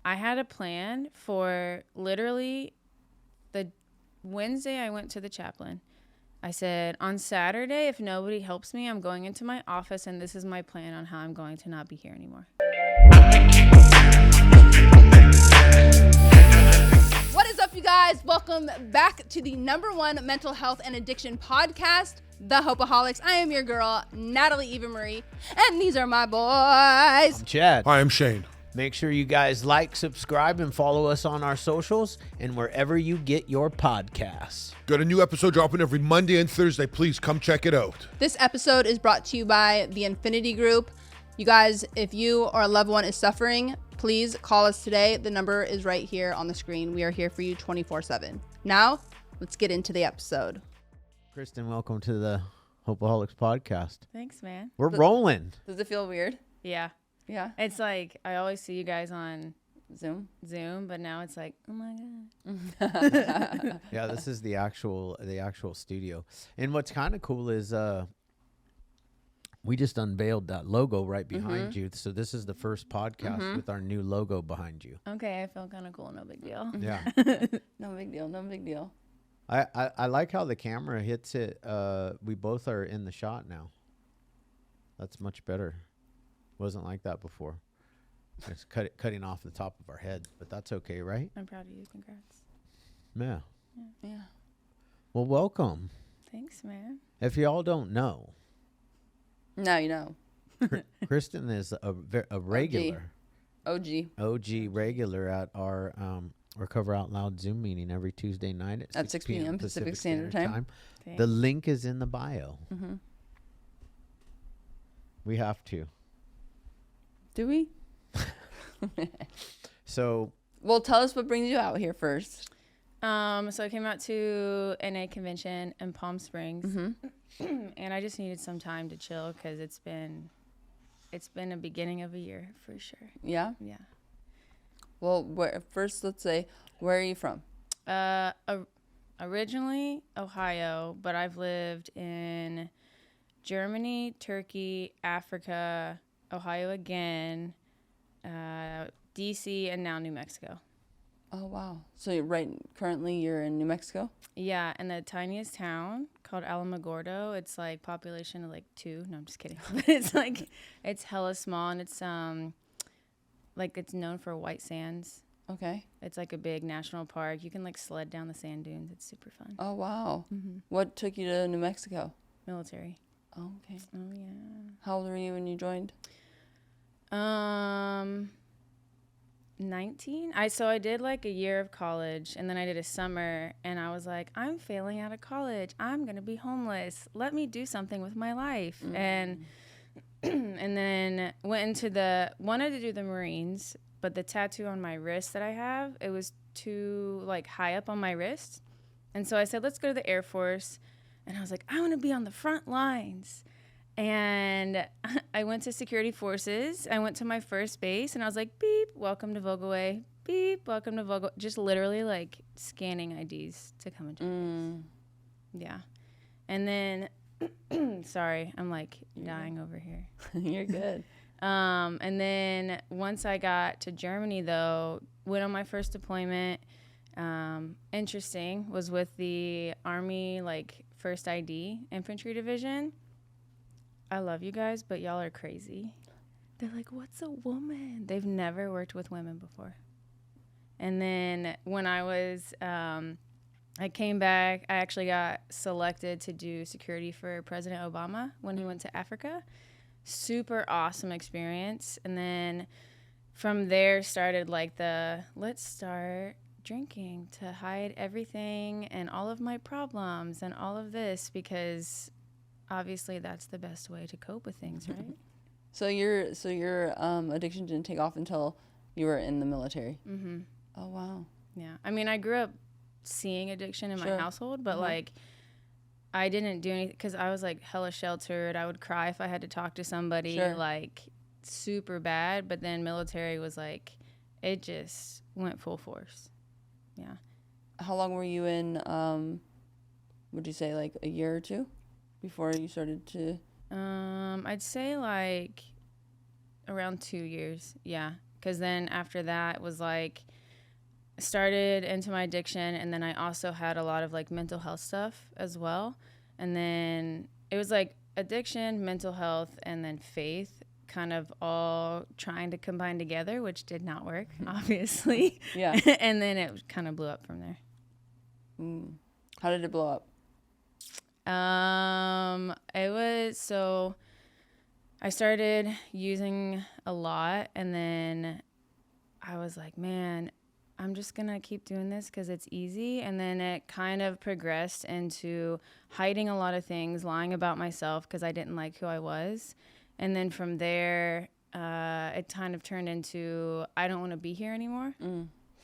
I had a plan for literally the Wednesday I went to the chaplain. I said, on Saturday, if nobody helps me, I'm going into my office, and this is my plan on how I'm going to not be here anymore. What is up, you guys? Welcome back to the #1 mental health and addiction podcast, The Hopeaholics. I am your girl, Natalie Eva Marie, and these are my boys. I'm Chad. Hi, I'm Shane. Make sure you guys like, subscribe, and follow us on our socials and wherever you get your podcasts. Got a new episode dropping every Monday and Thursday. Please come check it out. This episode is brought to you by the Infinity Group. You guys, if you or a loved one is suffering, please call us today. The number is right here on the screen. We are here for you 24/7. Now, let's get into the episode. Kristen, welcome to the Hopeaholics Podcast. Thanks, man. We're rolling. Does it feel weird? Yeah. Yeah. It's like I always see you guys on Zoom, but now it's like, oh my God. Yeah, this is the actual studio. And what's kind of cool is we just unveiled that logo right behind you. So this is the first podcast with our new logo behind you. Okay, I feel kind of cool. No big deal. Yeah. No big deal. No big deal. I like how the camera hits it. We both are in the shot now. That's much better. Wasn't like that before. It's cutting off the top of our head, but that's okay, right? I'm proud of you. Congrats. Yeah. Yeah. Well, welcome. Thanks, man. If y'all don't know, Now you know. Kristen is a regular, OG. regular at our Recover Out Loud Zoom meeting every Tuesday night at 6 p.m. Pacific Standard Time. Thanks. The link is in the bio. We have to. Do we? So, Well, tell us what brings you out here first. So I came out to NA convention in Palm Springs, and I just needed some time to chill because it's been a beginning of a year for sure. Yeah? Yeah. Well, first, let's say, where are you from? Originally Ohio, but I've lived in Germany, Turkey, Africa, Ohio again, DC, and now New Mexico. Oh, wow. So currently you're in New Mexico? Yeah, and the tiniest town called Alamogordo, it's like population of like 2. No, I'm just kidding. But it's hella small, and it's it's known for white sands. Okay. It's like a big national park. You can like sled down the sand dunes. It's super fun. Oh, wow. What took you to New Mexico? Military. Oh, okay. Oh yeah. How old were you when you joined? 19. I did like a year of college, and then I did a summer, and I was like, I'm failing out of college. I'm gonna be homeless. Let me do something with my life. And then wanted to do the Marines, but the tattoo on my wrist that I have, it was too like high up on my wrist, and so I said, let's go to the Air Force. And I was like, I want to be on the front lines. And I went to security forces. I went to my first base, and I was like, beep, welcome to Vogelway. Beep, welcome to Vogel. Just literally like scanning IDs to come into Yeah. And then, sorry, I'm like dying over here. You're good. And then once I got to Germany, though, went on my first deployment. Interesting, was with the Army, like, First ID Infantry Division. I love you guys, but y'all are crazy. They're like, what's a woman? They've never worked with women before. And then when I was, I came back, I actually got selected to do security for President Obama when he went to Africa. Super awesome experience. And then from there started like let's start drinking to hide everything and all of my problems and all of this, because obviously that's the best way to cope with things, right? So your addiction didn't take off until you were in the military. Oh, wow. Yeah. I mean, I grew up seeing addiction in my household, but like I didn't do anything because I was like hella sheltered. I would cry if I had to talk to somebody, like super bad. But then military was like, it just went full force. Yeah. How long were you in, would you say like a year or two before you started to? I'd say like around 2 years. Yeah. because then after that was like started into my addiction, and then I also had a lot of like mental health stuff as well, and then it was like addiction, mental health, and then faith kind of all trying to combine together, which did not work, obviously. Yeah. And then it kind of blew up from there. How did it blow up? It was, so I started using a lot, and then I was like, man, I'm just gonna keep doing this because it's easy. And then it kind of progressed into hiding a lot of things, lying about myself because I didn't like who I was. And then from there, it kind of turned into, I don't want to be here anymore.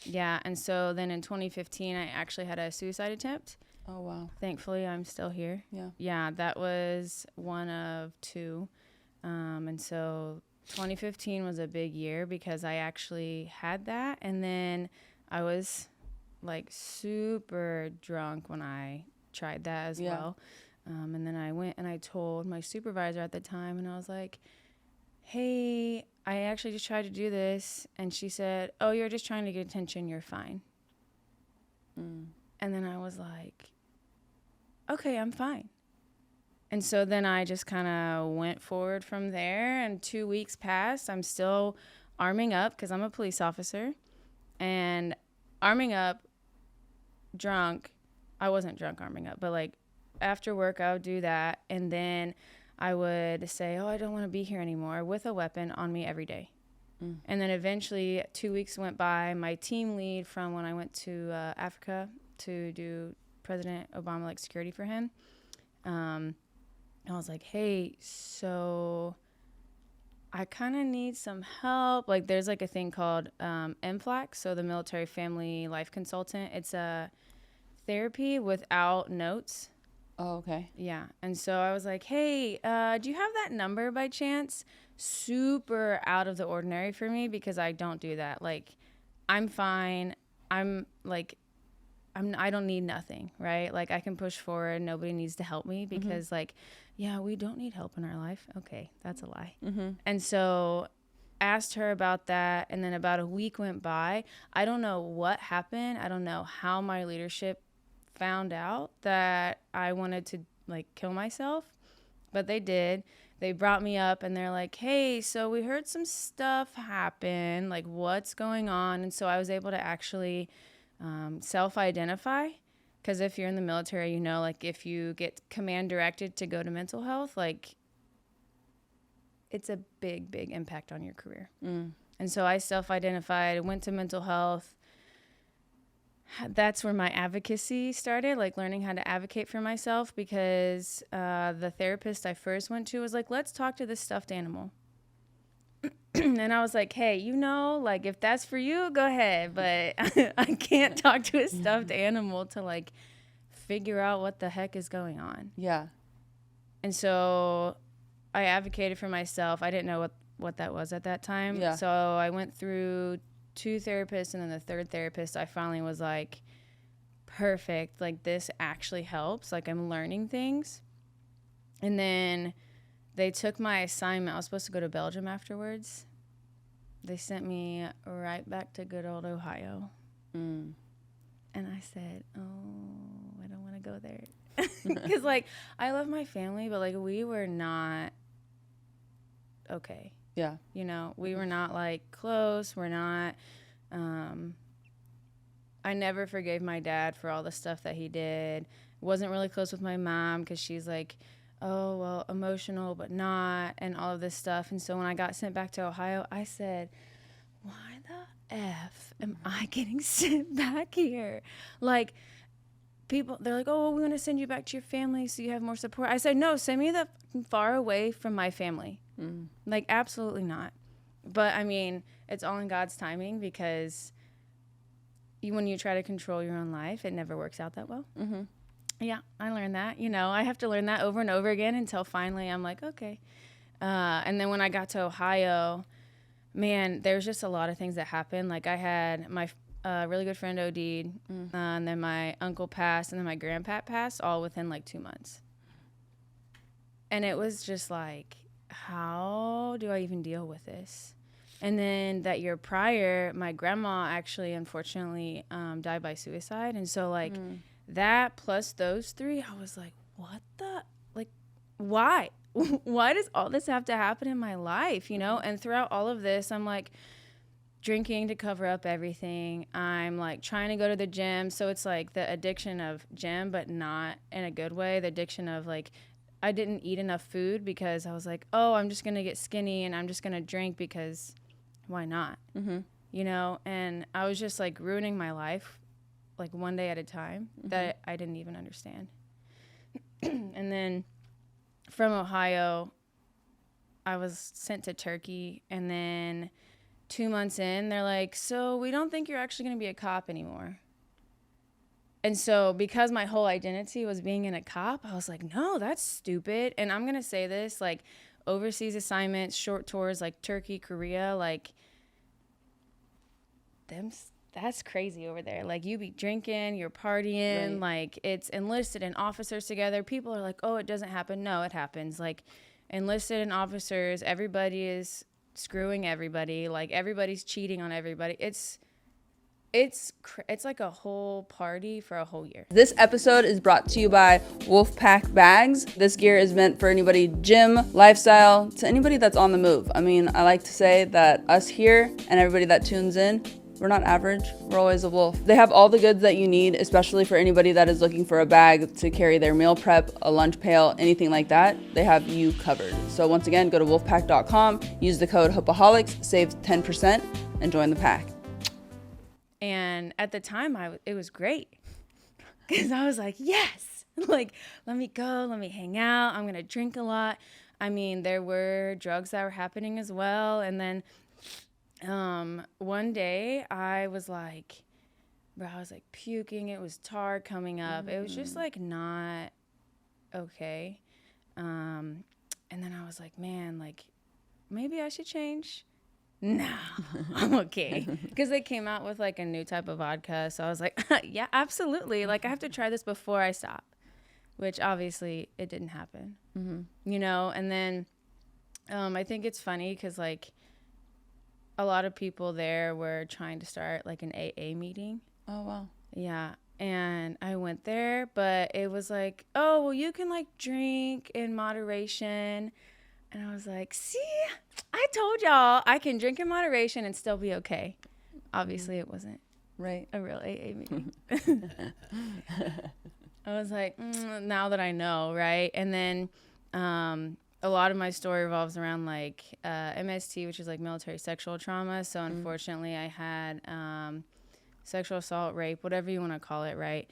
Yeah. And so then in 2015, I actually had a suicide attempt. Oh, wow. Thankfully, I'm still here. Yeah. Yeah, that was one of two. And so 2015 was a big year because I actually had that. And then I was like super drunk when I tried that as well. And then I went and I told my supervisor at the time, and I was like, hey, I actually just tried to do this. And she said, oh, you're just trying to get attention. You're fine. And then I was like, okay, I'm fine. And so then I just kind of went forward from there, and 2 weeks passed. I'm still arming up because I'm a police officer, and arming up drunk. I wasn't drunk arming up, but like after work I would do that, and then I would say, oh, I don't want to be here anymore, with a weapon on me every day. And then eventually 2 weeks went by. My team lead from when I went to Africa to do President Obama like security for him, I was like, hey, so I kind of need some help. Like there's like a thing called MFLAC, so the Military Family Life Consultant. It's a therapy without notes. Oh, okay. Yeah. And so I was like, hey, do you have that number by chance? Super out of the ordinary for me because I don't do that. Like, I'm fine. I don't need nothing, right? Like, I can push forward. Nobody needs to help me because, like, yeah, we don't need help in our life. Okay, that's a lie. And so asked her about that, and then about a week went by. I don't know what happened. I don't know how my leadership found out that I wanted to, like, kill myself, but they did. They brought me up, and they're like, hey, so we heard some stuff happen. Like, what's going on? And so I was able to actually self-identify, because if you're in the military, you know, like if you get command directed to go to mental health, like it's a big, big impact on your career. And so I self-identified, went to mental health. That's where my advocacy started, like learning how to advocate for myself, because the therapist I first went to was like, let's talk to this stuffed animal. And I was like, hey, you know, like if that's for you, go ahead. But I can't talk to a stuffed animal to like figure out what the heck is going on. Yeah. And so I advocated for myself. I didn't know what that was at that time. Yeah. So I went through 2 therapists, and then the 3rd therapist, I finally was like, perfect. Like this actually helps. Like I'm learning things. And then they took my assignment. I was supposed to go to Belgium afterwards. They sent me right back to good old Ohio. And I said, oh, I don't want to go there. Because, like, I love my family, but, like, we were not okay. Yeah. You know, we were not, like, close. We're not. I never forgave my dad for all the stuff that he did. Wasn't really close with my mom because she's, like, oh, well, emotional, but not, and all of this stuff. And so when I got sent back to Ohio, I said, why the F am I getting sent back here? Like, people, they're like, oh, well, we want to send you back to your family so you have more support. I said, no, send me the far away from my family. Like, absolutely not. But, I mean, it's all in God's timing, because when you try to control your own life, it never works out that well. Yeah, I learned that. You know, I have to learn that over and over again until finally I'm like, okay. And then when I got to Ohio, man, there's just a lot of things that happened. Like I had my really good friend OD'd, and then my uncle passed, and then my grandpa passed, all within like 2 months. And it was just like, how do I even deal with this? And then that year prior, my grandma actually, unfortunately, died by suicide. And so, like, that plus those 3, I was like, what the, like, why? Why does all this have to happen in my life, you know? And throughout all of this, I'm, like, drinking to cover up everything. I'm, like, trying to go to the gym. So it's, like, the addiction of gym, but not in a good way. The addiction of, like, I didn't eat enough food because I was like, oh, I'm just going to get skinny and I'm just going to drink because why not? You know? And I was just, like, ruining my life, like, one day at a time that I didn't even understand. And then from Ohio, I was sent to Turkey. And then 2 months in, they're like, so we don't think you're actually going to be a cop anymore. And so because my whole identity was being in a cop, I was like, no, that's stupid. And I'm going to say this, like, overseas assignments, short tours, like Turkey, Korea, like, that's crazy over there. Like, you be drinking, you're partying, like, it's enlisted and officers together. People are like, oh, it doesn't happen. No, it happens. Like, enlisted and officers, everybody is screwing everybody. Like, everybody's cheating on everybody. It's like a whole party for a whole year. This episode is brought to you by Wolfpack Bags. This gear is meant for anybody gym, lifestyle, to anybody that's on the move. I mean, I like to say that us here and everybody that tunes in, we're not average. We're always a wolf. They have all the goods that you need, especially for anybody that is looking for a bag to carry their meal prep, a lunch pail, anything like that. They have you covered. So once again, go to wolfpack.com, use the code Hopeaholics, save 10%, and join the pack. And at the time, it was great because I was like, yes, like, let me go, let me hang out. I'm going to drink a lot. I mean, there were drugs that were happening as well. And then one day I was like, bro, I was like puking. It was tar coming up. It was just like not okay. And then I was like, man, like, maybe I should change. No, I'm okay. Because they came out with like a new type of vodka. So I was like, yeah, absolutely. Like, I have to try this before I stop, which obviously it didn't happen, you know? And then I think it's funny because like a lot of people there were trying to start like an AA meeting. Oh, wow. Yeah. And I went there, but it was like, oh, well, you can like drink in moderation. And I was like, see, I told y'all I can drink in moderation and still be okay. Obviously, it wasn't a real AA meeting. I was like, now that I know, right? And then a lot of my story revolves around like MST, which is like military sexual trauma. So unfortunately, I had sexual assault, rape, whatever you want to call it, right?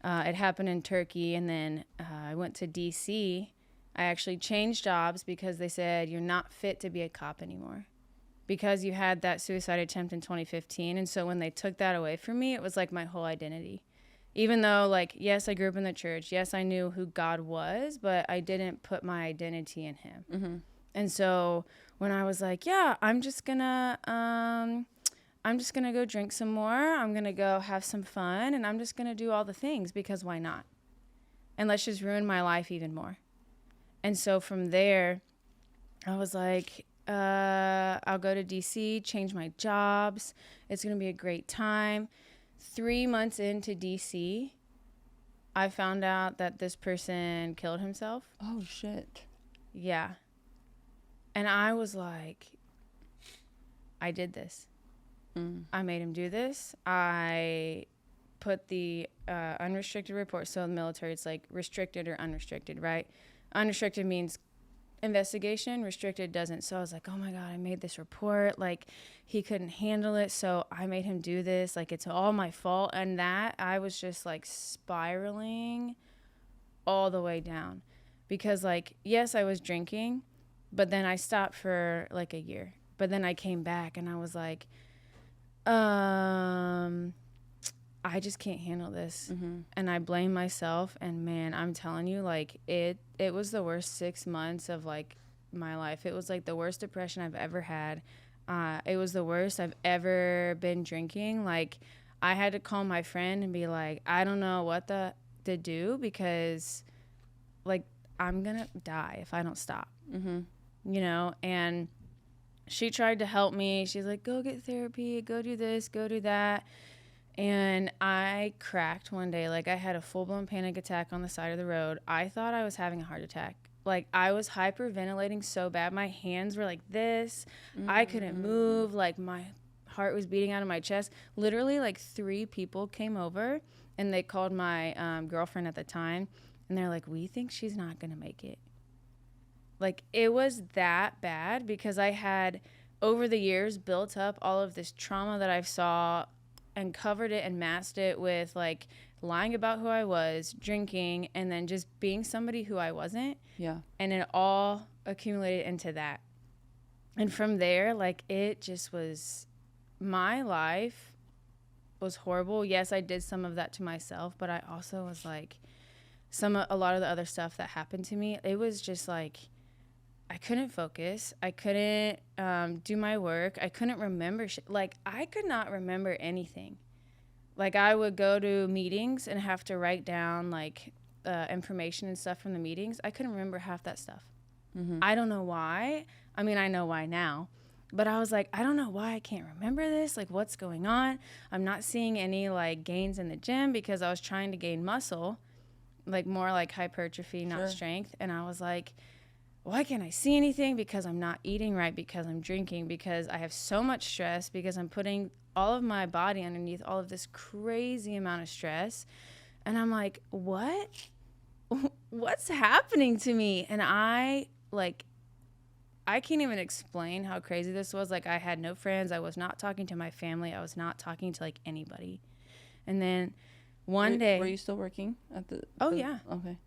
It happened in Turkey. And then I went to D.C., I actually changed jobs because they said you're not fit to be a cop anymore because you had that suicide attempt in 2015. And so when they took that away from me, it was like my whole identity. Even though, like, yes, I grew up in the church. Yes, I knew who God was, but I didn't put my identity in him. And so when I was like, yeah, I'm just gonna go drink some more. I'm gonna go have some fun, and I'm just gonna do all the things because why not? And let's just ruin my life even more. And so from there, I was like, I'll go to DC, change my jobs. It's going to be a great time. 3 months into DC, I found out that this person killed himself. Oh, shit. Yeah. And I was like, I did this. I made him do this. I put the unrestricted report. So in the military, it's like restricted or unrestricted, right? Unrestricted means investigation, restricted doesn't. So I was like, oh my God, I made this report. Like, he couldn't handle it. So I made him do this. Like, it's all my fault. And that I was just like spiraling all the way down because like, yes, I was drinking, but then I stopped for like a year. But then I came back and I was like, I just can't handle this. And I blame myself. And man, I'm telling you, like it was the worst 6 months of like my life. It was like the worst depression I've ever had. It was the worst I've ever been drinking. Like I had to call my friend and be like, I don't know what to do because like I'm gonna die if I don't stop, you know? And she tried to help me. She's like, go get therapy, go do this, go do that. And I cracked one day. Like, I had a full-blown panic attack on the side of the road. I thought I was having a heart attack. Like, I was hyperventilating so bad. My hands were like this. I couldn't move. Like, my heart was beating out of my chest. Literally, like, 3 people came over, and they called my girlfriend at the time. And they're like, we think she's not going to make it. Like, it was that bad because I had, over the years, built up all of this trauma that I saw and covered it and masked it with, like, lying about who I was, drinking, and then just being somebody who I wasn't. Yeah. And it all accumulated into that. And from there, like, it just was, my life was horrible. Yes, I did some of that to myself, but I also was like, a lot of the other stuff that happened to me, it was just like, I couldn't focus. I couldn't do my work. I couldn't remember shit. Like, I could not remember anything. Like, I would go to meetings and have to write down, like, information and stuff from the meetings. I couldn't remember half that stuff. I don't know why. I mean, I know why now. But I was like, I don't know why I can't remember this. Like, what's going on? I'm not seeing any, like, gains in the gym because I was trying to gain muscle, like, more like hypertrophy, not strength. And I was like, why can't I see anything? Because I'm not eating right, because I'm drinking, because I have so much stress, because I'm putting all of my body underneath all of this crazy amount of stress. And I'm like, what? What's happening to me? And I can't even explain how crazy this was. Like, I had no friends. I was not talking to my family. I was not talking to, like, anybody. And then one day. Were you still working at the? Oh, yeah. Okay.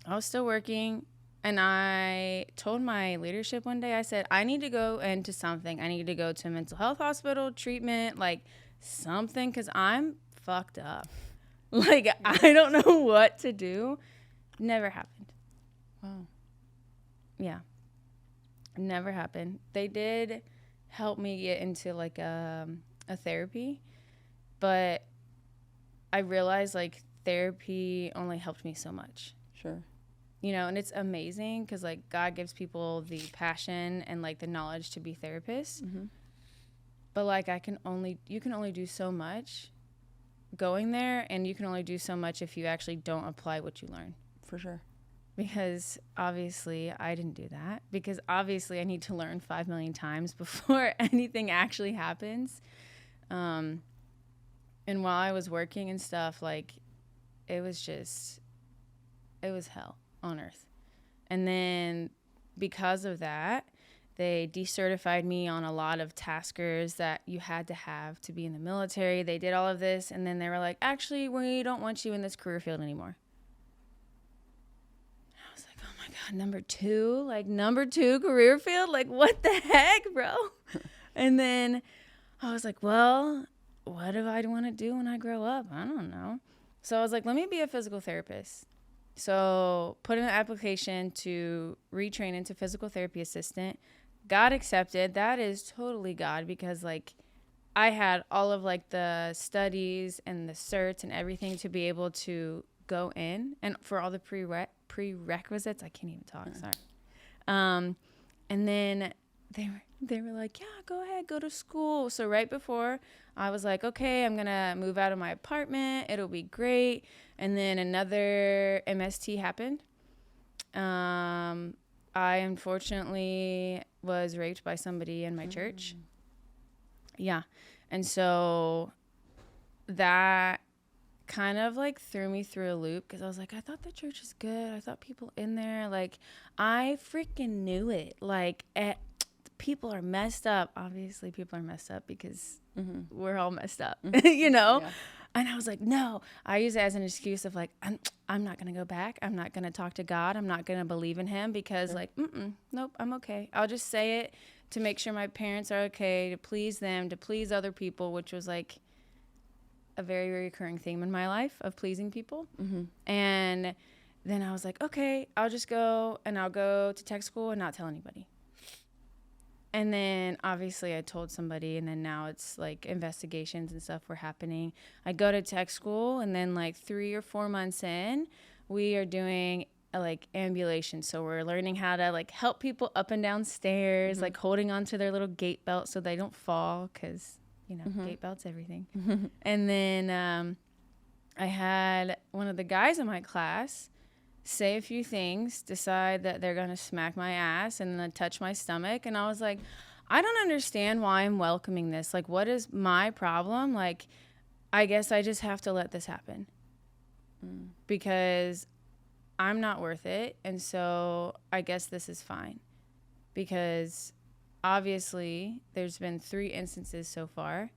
I was still working. And I told my leadership one day, I said, I need to go into something. I need to go to a mental health hospital, treatment, like something, because I'm fucked up. Like, I don't know what to do. Never happened. Wow. Yeah. Never happened. They did help me get into, like, a therapy. But I realized, like, therapy only helped me so much. Sure. You know, and it's amazing because, like, God gives people the passion and, like, the knowledge to be therapists. But, like, you can only do so much going there, and you can only do so much if you actually don't apply what you learn. For sure. Because obviously I didn't do that, because obviously I need to learn 5 million times before anything actually happens. And while I was working and stuff, like, it was hell on earth. And then because of that, they decertified me on a lot of taskers that you had to have to be in the military. They did all of this, and then they were like, actually, we don't want you in this career field anymore. I was like, oh my God, number two career field? Like, what the heck, bro? And then I was like, well, what do I want to do when I grow up? I don't know. So I was like, let me be a physical therapist. So put in an application to retrain into physical therapy assistant. Got accepted. That is totally God, because, like, I had all of, like, the studies and the certs and everything to be able to go in, and for all the prerequisites. I can't even talk. Sorry. And then they were like, yeah, go ahead, go to school. So right before, I was like, okay, I'm going to move out of my apartment. It'll be great. And then another MST happened. I unfortunately was raped by somebody in my church. Yeah. And so that kind of, like, threw me through a loop, because I was like, I thought the church was good. I thought people in there, like, I freaking knew it. Like, people are messed up. Obviously, people are messed up because we're all messed up, you know? Yeah. And I was like, no. I use it as an excuse of, like, I'm not going to go back. I'm not going to talk to God. I'm not going to believe in him because, like, nope, I'm okay. I'll just say it to make sure my parents are okay, to please them, to please other people, which was, like, a very, very recurring theme in my life of pleasing people. And then I was like, okay, I'll just go, and I'll go to tech school and not tell anybody. And then obviously I told somebody, and then now it's like investigations and stuff were happening. I go to tech school, and then like 3 or 4 months in, we are doing like ambulation. So we're learning how to like help people up and down stairs, like holding onto their little gait belt so they don't fall, because, you know, gait belt's everything. And then I had one of the guys in my class say a few things, decide that they're going to smack my ass and then touch my stomach. And I was like, I don't understand why I'm welcoming this. Like, what is my problem? Like, I guess I just have to let this happen because I'm not worth it. And so I guess this is fine, because obviously there's been 3 instances so far,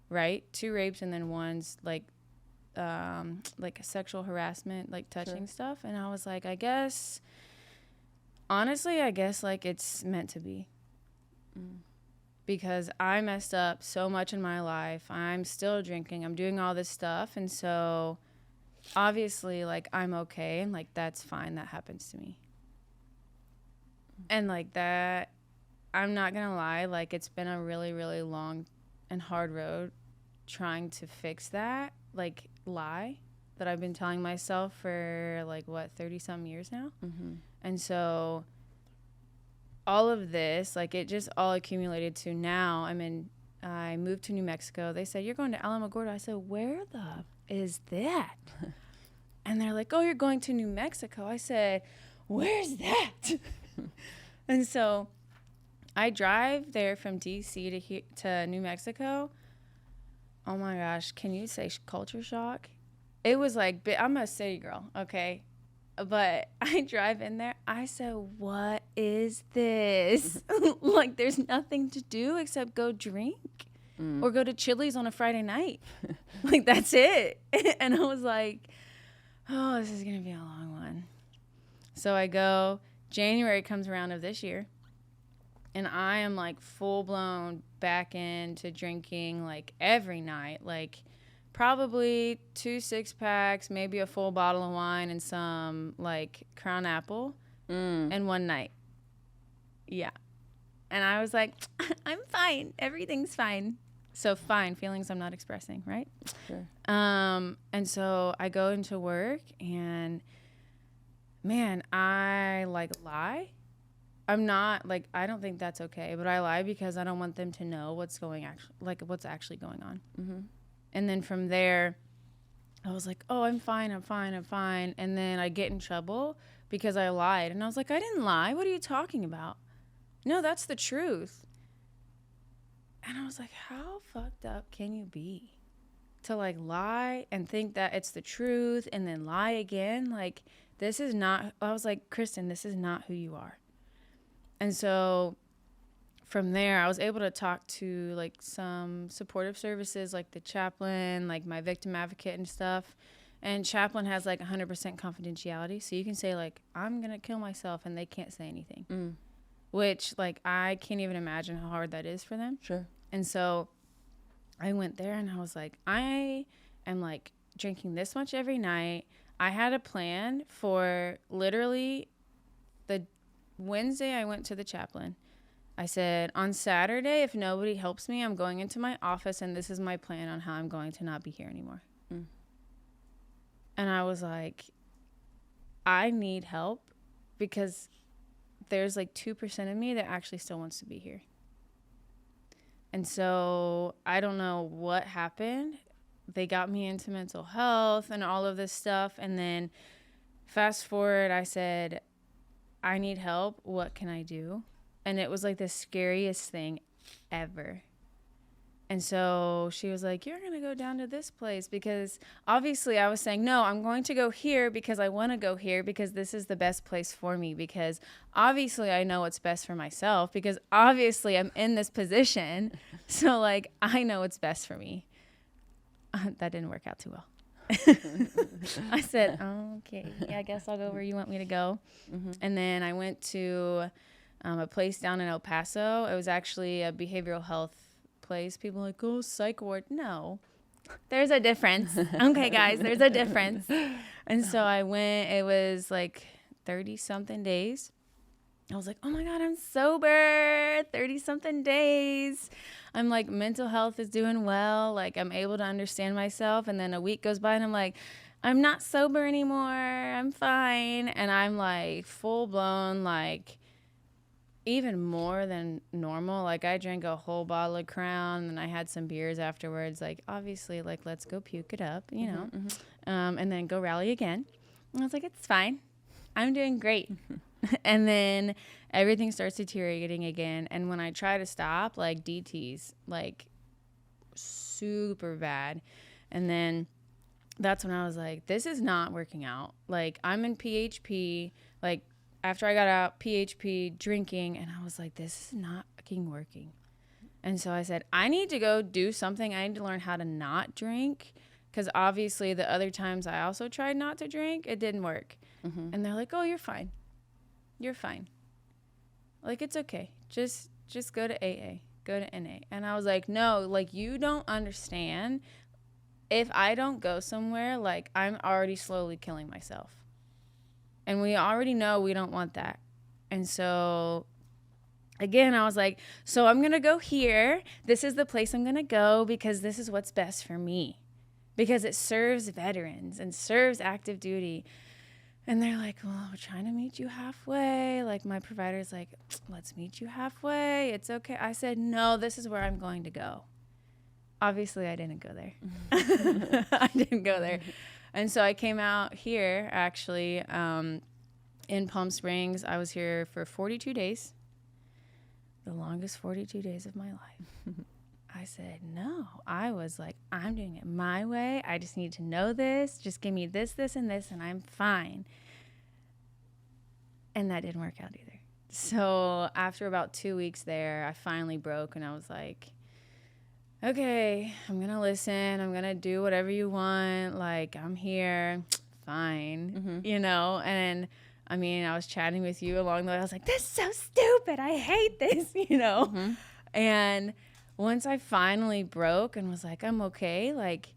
right? 2 rapes and then one's like sexual harassment, like touching stuff. And I was like, I guess, honestly, I guess like it's meant to be. Because I messed up so much in my life. I'm still drinking. I'm doing all this stuff. And so obviously, like, I'm okay. And, like, that's fine. That happens to me. And, like, that, I'm not going to lie. Like, it's been a really, really long and hard road trying to fix that, like, lie that I've been telling myself for, like, 30-some years now. And so all of this, like, it just all accumulated to now I moved to New Mexico. They said, you're going to Alamogordo. I said, where the is that? And they're like, oh, you're going to New Mexico. I said, where's that? And so I drive there from DC to New Mexico. Oh my gosh, can you say culture shock? It was like, I'm a city girl, okay? But I drive in there. I said, what is this? Like, there's nothing to do except go drink or go to Chili's on a Friday night. Like, that's it. And I was like, oh, this is going to be a long one. So I go. January comes around of this year, and I am, like, full-blown back into drinking, like, every night. Like, probably 2 6-packs, maybe a full bottle of wine and some, like, Crown Apple in one night. Yeah. And I was like, I'm fine. Everything's fine. So fine, feelings I'm not expressing, right? Sure. And so I go into work, and, man, I, like, lie. I'm not, like, I don't think that's okay, but I lie because I don't want them to know what's actually going on. And then from there, I was like, oh, I'm fine. And then I get in trouble because I lied. And I was like, I didn't lie. What are you talking about? No, that's the truth. And I was like, how fucked up can you be to, like, lie and think that it's the truth and then lie again? Like, this is not, I was like, Kristen, this is not who you are. And so from there, I was able to talk to, like, some supportive services, like the chaplain, like my victim advocate and stuff. And chaplain has, like, 100% confidentiality. So you can say, like, I'm going to kill myself, and they can't say anything. Which, like, I can't even imagine how hard that is for them. Sure. And so I went there, and I was like, I am, like, drinking this much every night. I had a plan for literally the Wednesday I went to the chaplain. I said, on Saturday, if nobody helps me, I'm going into my office, and this is my plan on how I'm going to not be here anymore. And I was like, I need help, because there's, like, 2% of me that actually still wants to be here. And so I don't know what happened. They got me into mental health and all of this stuff. And then fast forward, I said, I need help. What can I do? And it was, like, the scariest thing ever. And so she was like, you're going to go down to this place, because obviously I was saying, no, I'm going to go here because I want to go here, because this is the best place for me, because obviously I know what's best for myself, because obviously I'm in this position. So, like, I know what's best for me. That didn't work out too well. I said, okay, yeah, I guess I'll go where you want me to go. And then I went to a place down in El Paso. It was actually a behavioral health place. People are like, oh, psych ward. No, there's a difference. Okay, guys, there's a difference. And so I went. It was like 30-something days. I was like, oh my God, I'm sober. 30-something days. I'm like, mental health is doing well. Like, I'm able to understand myself. And then a week goes by, and I'm like, I'm not sober anymore. I'm fine. And I'm like full blown, like even more than normal. Like I drank a whole bottle of Crown and I had some beers afterwards. Like obviously, like let's go puke it up, you know, and then go rally again. And I was like, it's fine. I'm doing great. And then everything starts deteriorating again. And when I try to stop, like DTs, like super bad. And then that's when I was like, this is not working out. Like I'm in PHP, like after I got out, PHP, drinking, and I was like, this is not fucking working. And so I said, I need to go do something. I need to learn how to not drink, because obviously the other times I also tried not to drink, it didn't work. And they're like, oh, you're fine. You're fine. Like, it's okay. Just go to AA, go to NA. And I was like, no, like, you don't understand. If I don't go somewhere, like, I'm already slowly killing myself. And we already know we don't want that. And so, again, I was like, so I'm going to go here. This is the place I'm going to go because this is what's best for me. Because it serves veterans and serves active duty. And they're like, well, we're trying to meet you halfway. Like, my provider's like, let's meet you halfway. It's okay. I said, no, this is where I'm going to go. Obviously, I didn't go there. I didn't go there. And so I came out here, actually, in Palm Springs. I was here for 42 days, the longest 42 days of my life. I said, no. I was like, I'm doing it my way. I just need to know this. Just give me this, this, and this, and I'm fine. And that didn't work out either. So after about 2 weeks there, I finally broke, and I was like, okay, I'm going to listen. I'm going to do whatever you want. Like, I'm here. Fine. You know? And, I mean, I was chatting with you along the way. I was like, this is so stupid. I hate this, you know? And once I finally broke and was like, I'm okay, like,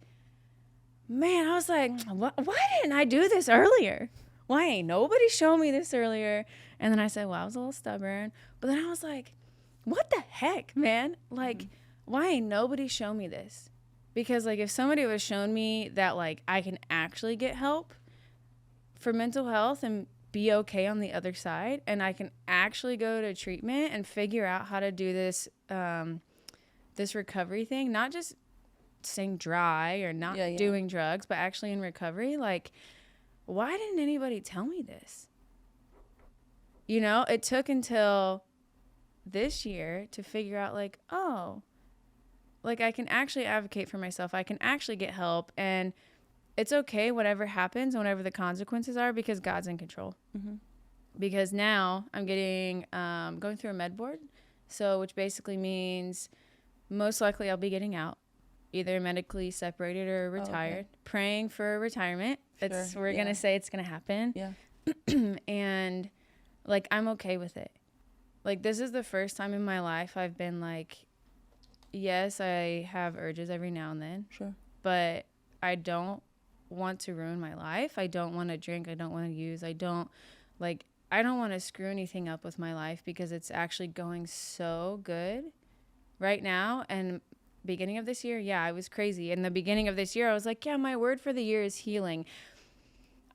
man, I was like, why didn't I do this earlier? Why ain't nobody show me this earlier? And then I said, well, I was a little stubborn. But then I was like, what the heck, man? Like, why ain't nobody show me this? Because, like, if somebody was shown me that, like, I can actually get help for mental health and be okay on the other side, and I can actually go to treatment and figure out how to do this, this recovery thing, not just staying dry or not doing drugs, but actually in recovery, like, why didn't anybody tell me this? You know, it took until this year to figure out, like, oh, like, I can actually advocate for myself. I can actually get help, and it's okay whatever happens, whatever the consequences are, because God's in control. Because now I'm getting, going through a med board, so which basically means most likely I'll be getting out, either medically separated or retired. Praying for retirement. We're going to say it's going to happen. And, like, I'm okay with it. Like, this is the first time in my life I've been like, yes, I have urges every now and then. But I don't want to ruin my life. I don't want to drink. I don't want to use. I don't want to screw anything up with my life, because it's actually going so good right now. And beginning of this year, I was crazy. In the beginning of this year, I was like, my word for the year is healing.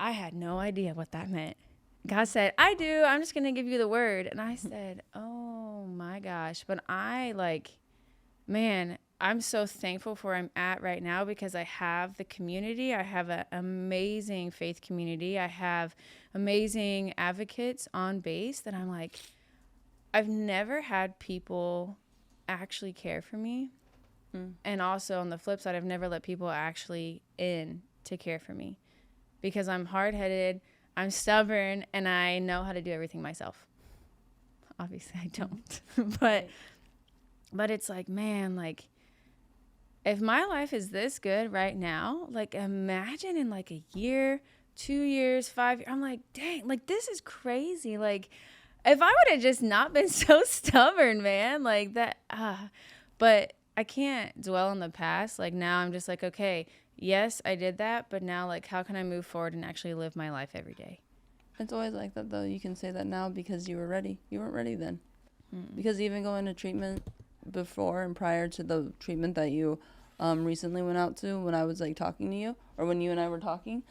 I had no idea what that meant. God said, I do. I'm just going to give you the word. And I said, oh my gosh. But man, I'm so thankful for where I'm at right now, because I have the community. I have an amazing faith community. I have amazing advocates on base that I'm like, I've never had people actually care for me. And also on the flip side, I've never let people actually in to care for me, because I'm hard-headed, I'm stubborn, and I know how to do everything myself. Obviously I don't. But it's like, man, like, if my life is this good right now, like, imagine in like a year, 2 years, 5 years. I'm like, dang, like, this is crazy. Like, if I would have just not been so stubborn, man, like that, but I can't dwell on the past. Like, now I'm just like, okay, yes, I did that, but now, like, how can I move forward and actually live my life every day? It's always like that, though. You can say that now because you were ready. You weren't ready then. Because even going to treatment before and prior to the treatment that you recently went out to when I was like talking to you, or when you and I were talking.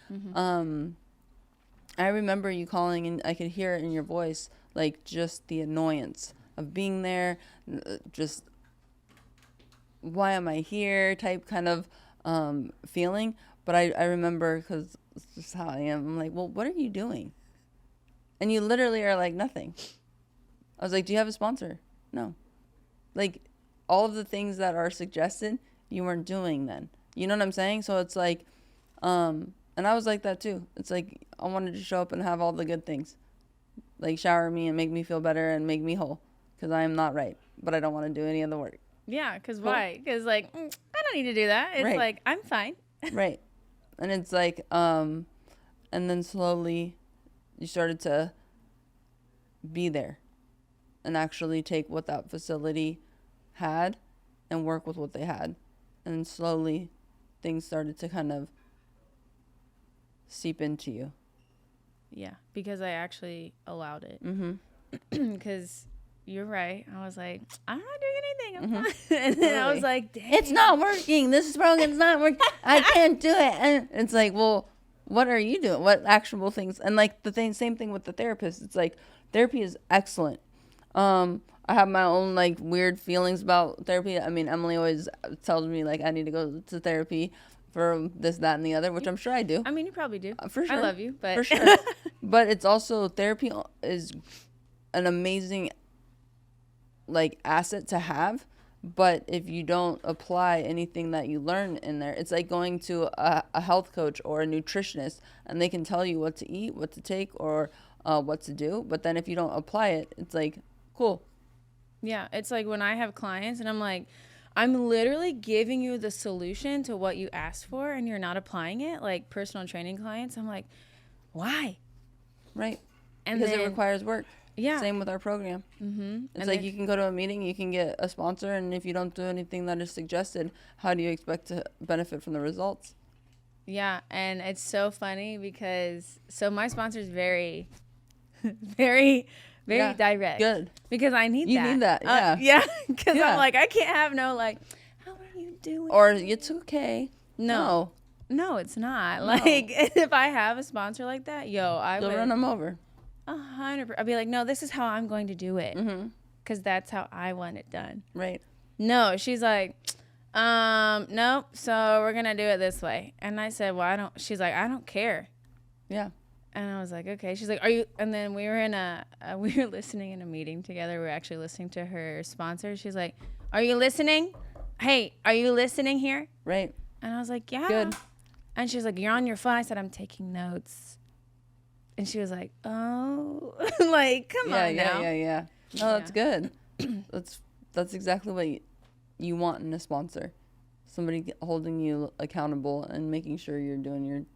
I remember you calling, and I could hear it in your voice, like just the annoyance of being there, just why am I here type kind of feeling. But I remember, because it's just how I am, I'm like, well, what are you doing? And you literally are like, nothing. I was like, do you have a sponsor? No. Like, all of the things that are suggested, you weren't doing then. You know what I'm saying? So it's like, and I was like that too. It's like, I wanted to show up and have all the good things. Like, shower me and make me feel better and make me whole. Because I am not right. But I don't want to do any of the work. Yeah, because why? Because, like, I don't need to do that. It's Right. like, I'm fine. Right. And it's like, and then slowly you started to be there and actually take what that facility had and work with what they had. And then slowly things started to kind of seep into you. Yeah, because I actually allowed it. Mm-hmm. Because you're right. I was like, I'm not doing anything. I'm fine. And then I was like, dang. It's not working. This is wrong. It's not working. I can't do it. And it's like, well, what are you doing? What actionable things? And like same thing with the therapist. It's like, therapy is excellent. I have my own like weird feelings about therapy. I mean, Emily always tells me like I need to go to therapy for this, that, and the other, which I'm sure I do. I mean, you probably do. For sure. I love you, but. For sure. But it's also, therapy is an amazing like asset to have. But if you don't apply anything that you learn in there, it's like going to a health coach or a nutritionist, and they can tell you what to eat, what to take, or what to do. But then if you don't apply it, it's like, cool. Yeah, it's like when I have clients and I'm like, I'm literally giving you the solution to what you asked for and you're not applying it. Like personal training clients, I'm like, why? Right. And Because then, it requires work. yeah. Same with our program. Mm-hmm. It's like you can go to a meeting, you can get a sponsor, and if you don't do anything that is suggested, how do you expect to benefit from the results? Yeah, and it's so funny because my sponsor is very, very, very Yeah, direct. Good. Because I need You that. need that, yeah. Yeah, because Yeah. I'm like, I can't have no like, how are you doing? Or it's okay. No, it's not. Like, if I have a sponsor like that, I You'll would run them over. 100%. I'd be like, no, this is how I'm going to do it. Mm-hmm. Because that's how I want it done. Right. No, she's like, nope. So we're going to do it this way. And I said, well, she's like, I don't care. Yeah. And I was like, okay. She's like, are you, and then we were in we were listening in a meeting together. We were actually listening to her sponsor. She's like, are you listening? Hey, are you listening here? Right. And I was like, yeah. Good. And she's like, you're on your phone. I said, I'm taking notes. And she was like, oh, like, come on now. Yeah. No, that's good. That's exactly what you want in a sponsor. Somebody holding you accountable and making sure you're doing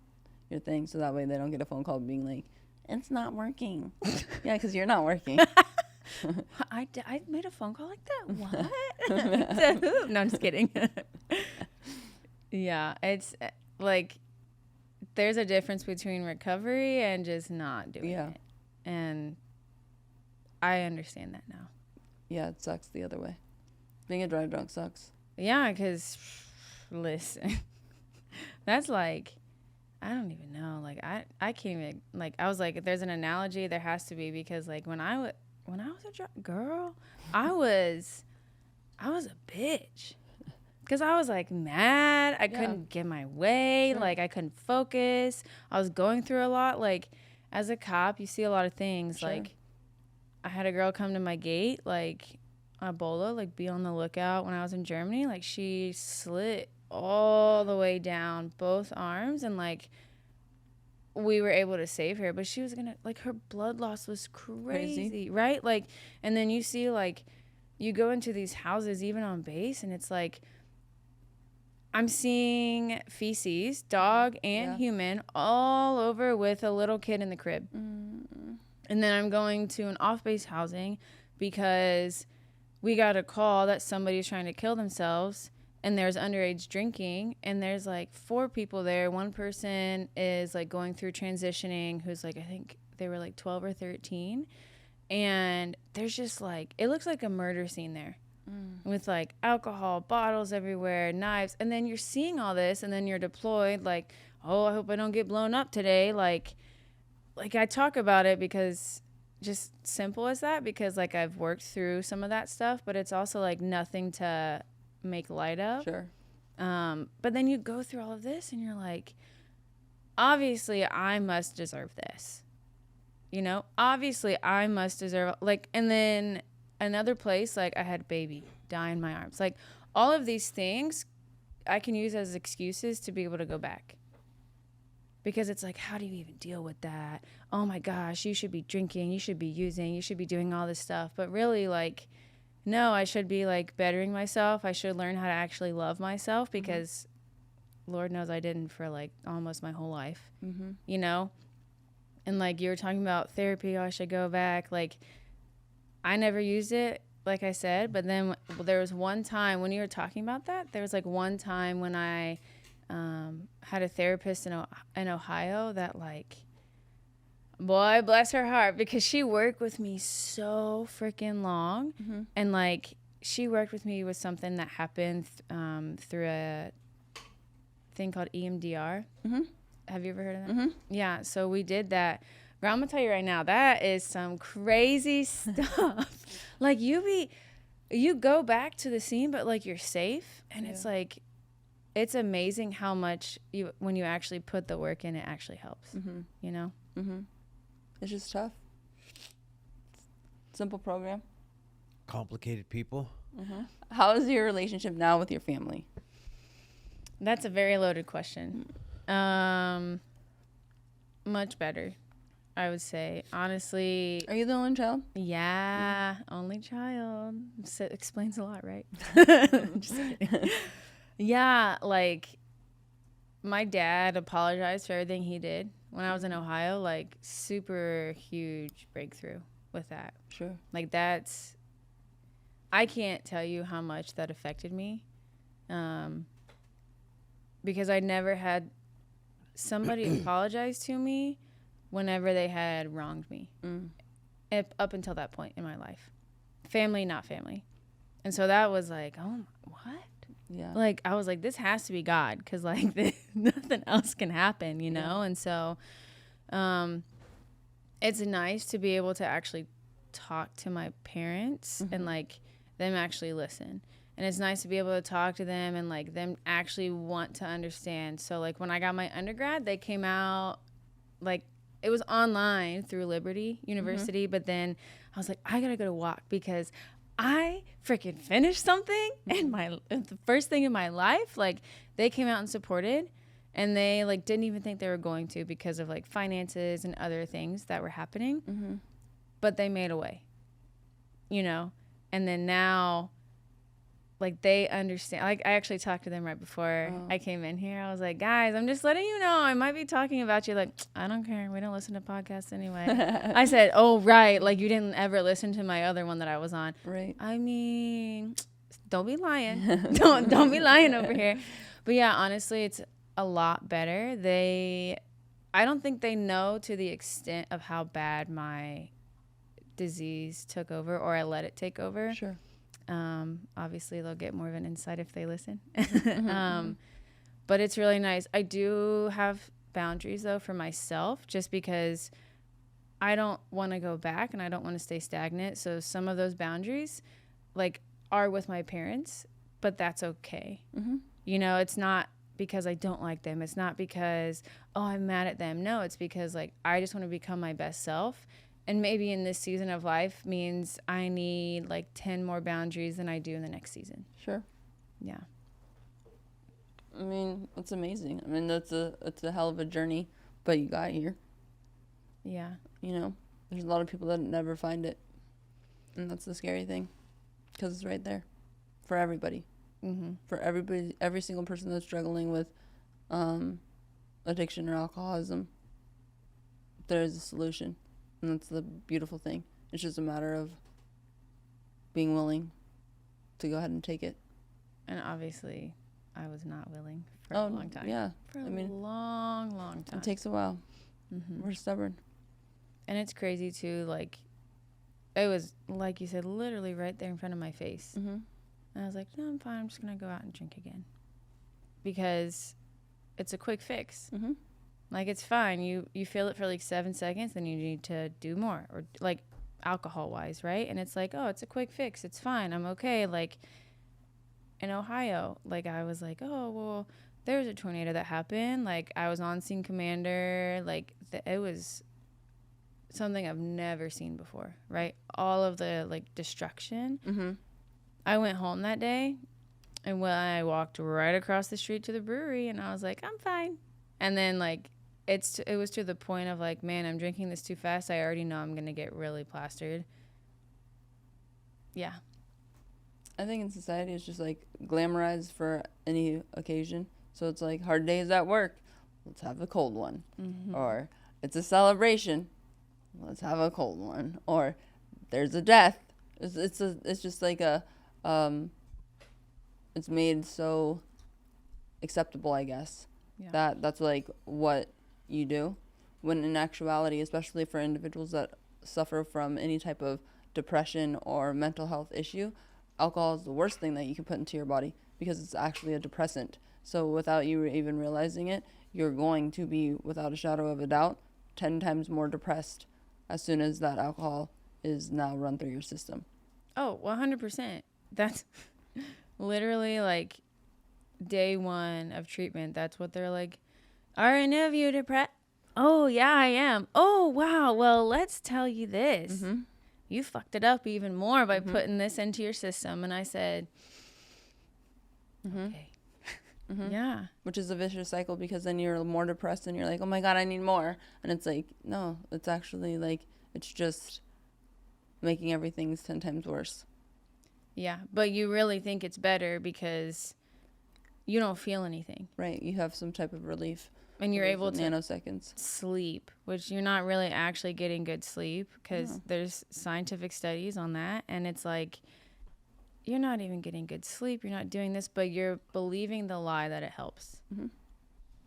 your thing, so that way they don't get a phone call being like, it's not working. Yeah, because you're not working. I made a phone call like that? What? To who? No, I'm just kidding. Yeah, it's like there's a difference between recovery and just not doing it. And I understand that now. Yeah, it sucks the other way. Being a drive drunk sucks. Yeah, because, listen, that's like, I don't even know. Like, I can't even, like, I was like, if there's an analogy, there has to be, because, like, when I was a girl, I was a bitch. Because I was, like, mad. I couldn't get my way. Sure. Like, I couldn't focus. I was going through a lot. Like, as a cop, you see a lot of things. Sure. Like, I had a girl come to my gate, like, Ebola, like, be on the lookout when I was in Germany. Like, she slit all the way down both arms, and, like, we were able to save her. But she was going to, like, her blood loss was crazy, right? Like, and then you see, like, you go into these houses, even on base, and it's, like, I'm seeing feces, dog and human, all over with a little kid in the crib. Mm. And then I'm going to an off-base housing because we got a call that somebody's trying to kill themselves, and there's underage drinking, and there's, like, 4 people there. One person is, like, going through transitioning, who's, like, I think they were, like, 12 or 13. And there's just, like, it looks like a murder scene there. with like alcohol, bottles everywhere, knives. And then you're seeing all this and then you're deployed like, oh, I hope I don't get blown up today. Like I talk about it because just simple as that, because like I've worked through some of that stuff, but it's also like nothing to make light of. Sure. But then you go through all of this and you're like, obviously I must deserve this. You know, obviously I must deserve, like, and then another place, like I had a baby die in my arms. Like all of these things I can use as excuses to be able to go back. Because it's like, how do you even deal with that? Oh my gosh, you should be drinking, you should be using, you should be doing all this stuff. But really, like, no, I should be like bettering myself. I should learn how to actually love myself, because Lord knows I didn't for like almost my whole life, you know? And like you were talking about therapy, oh, I should go back. Like I never used it, like I said, but then there was one time when you were talking about that, there was like one time when I had a therapist in Ohio that, like, boy, bless her heart, because she worked with me so freaking long. And like she worked with me with something that happened through a thing called EMDR. Have you ever heard of that? Yeah, so we did that. Girl, I'm gonna tell you right now, that is some crazy stuff. Like you go back to the scene, but like you're safe, and it's like, it's amazing how much when you actually put the work in, it actually helps. You know? It's just tough. Simple program. Complicated people. How is your relationship now with your family? That's a very loaded question. Much better, I would say. Honestly. Are you the only child? Yeah, only child. So it explains a lot, right? Just kidding. Yeah, like my dad apologized for everything he did when I was in Ohio. Like super huge breakthrough with that. Sure. Like that's, I can't tell you how much that affected me, because I never had somebody apologize to me whenever they had wronged me up until that point in my life. Family, not family. And so that was like, oh, what? Yeah. Like, I was like, this has to be God, because, like, nothing else can happen, you know? And so it's nice to be able to actually talk to my parents and, like, them actually listen. And it's nice to be able to talk to them and, like, them actually want to understand. So, like, when I got my undergrad, they came out, like, it was online through Liberty University, but then I was like, I got to go to walk because I freaking finished something and the first thing in my life. Like, they came out and supported, and they like didn't even think they were going to because of like finances and other things that were happening, but they made a way, you know? And then now, like, they understand. Like, I actually talked to them right before I came in here. I was like, guys, I'm just letting you know I might be talking about you. Like, I don't care. We don't listen to podcasts anyway. I said, oh, right. Like, you didn't ever listen to my other one that I was on. Right. I mean, don't be lying. don't be lying over here. But, yeah, honestly, it's a lot better. I don't think they know to the extent of how bad my disease took over, or I let it take over. Sure. Obviously they'll get more of an insight if they listen. But it's really nice. I do have boundaries though for myself, just because I don't want to go back and I don't want to stay stagnant. So some of those boundaries like are with my parents, but that's okay. You know, it's not because I don't like them. It's not because, oh, I'm mad at them. No, it's because like I just want to become my best self. And maybe in this season of life means I need like 10 more boundaries than I do in the next season. Sure. Yeah. I mean, it's amazing. I mean, it's a hell of a journey, but you got here. Yeah. You know, there's a lot of people that never find it. And that's the scary thing, because it's right there for everybody. For everybody, every single person that's struggling with addiction or alcoholism, there's a solution. And that's the beautiful thing. It's just a matter of being willing to go ahead and take it. And obviously, I was not willing for a long time. Yeah. For a long time. It takes a while. We're stubborn. And it's crazy, too. Like, it was, like you said, literally right there in front of my face. And I was like, no, I'm fine. I'm just going to go out and drink again. Because it's a quick fix. Mm-hmm. Like, it's fine. You feel it for like 7 seconds, then you need to do more. Or like alcohol-wise, right? And it's like, oh, it's a quick fix. It's fine. I'm okay. Like, in Ohio, like, I was like, oh, well, there's a tornado that happened. Like, I was on scene commander. Like, it was something I've never seen before, right? All of the, like, destruction. Mm-hmm. I went home that day, and when I walked right across the street to the brewery, and I was like, I'm fine. And then, like, it was to the point of, like, man, I'm drinking this too fast. I already know I'm going to get really plastered. Yeah. I think in society it's just, like, glamorized for any occasion. So it's like, hard days at work, let's have a cold one. Mm-hmm. Or it's a celebration, let's have a cold one. Or there's a death. It's just like a it's made so acceptable, I guess. Yeah. That's like what you do, when in actuality, especially for individuals that suffer from any type of depression or mental health issue, alcohol is the worst thing that you can put into your body because it's actually a depressant. So without you even realizing it, you're going to be, without a shadow of a doubt, 10 times more depressed as soon as that alcohol is now run through your system. Oh, 100%. That's literally like day one of treatment. That's what they're like. Are any of you depressed? Oh, yeah, I am. Oh, wow. Well, let's tell you this. Mm-hmm. You fucked it up even more by putting this into your system. And I said, okay. Mm-hmm. Yeah. Which is a vicious cycle, because then you're more depressed and you're like, oh my God, I need more. And it's like, no, it's actually like, it's just making everything 10 times worse. Yeah. But you really think it's better because you don't feel anything. Right. You have some type of relief. And you're able to nanoseconds sleep, which you're not really actually getting good sleep because there's scientific studies on that. And it's like, you're not even getting good sleep. You're not doing this, but you're believing the lie that it helps. Mm-hmm.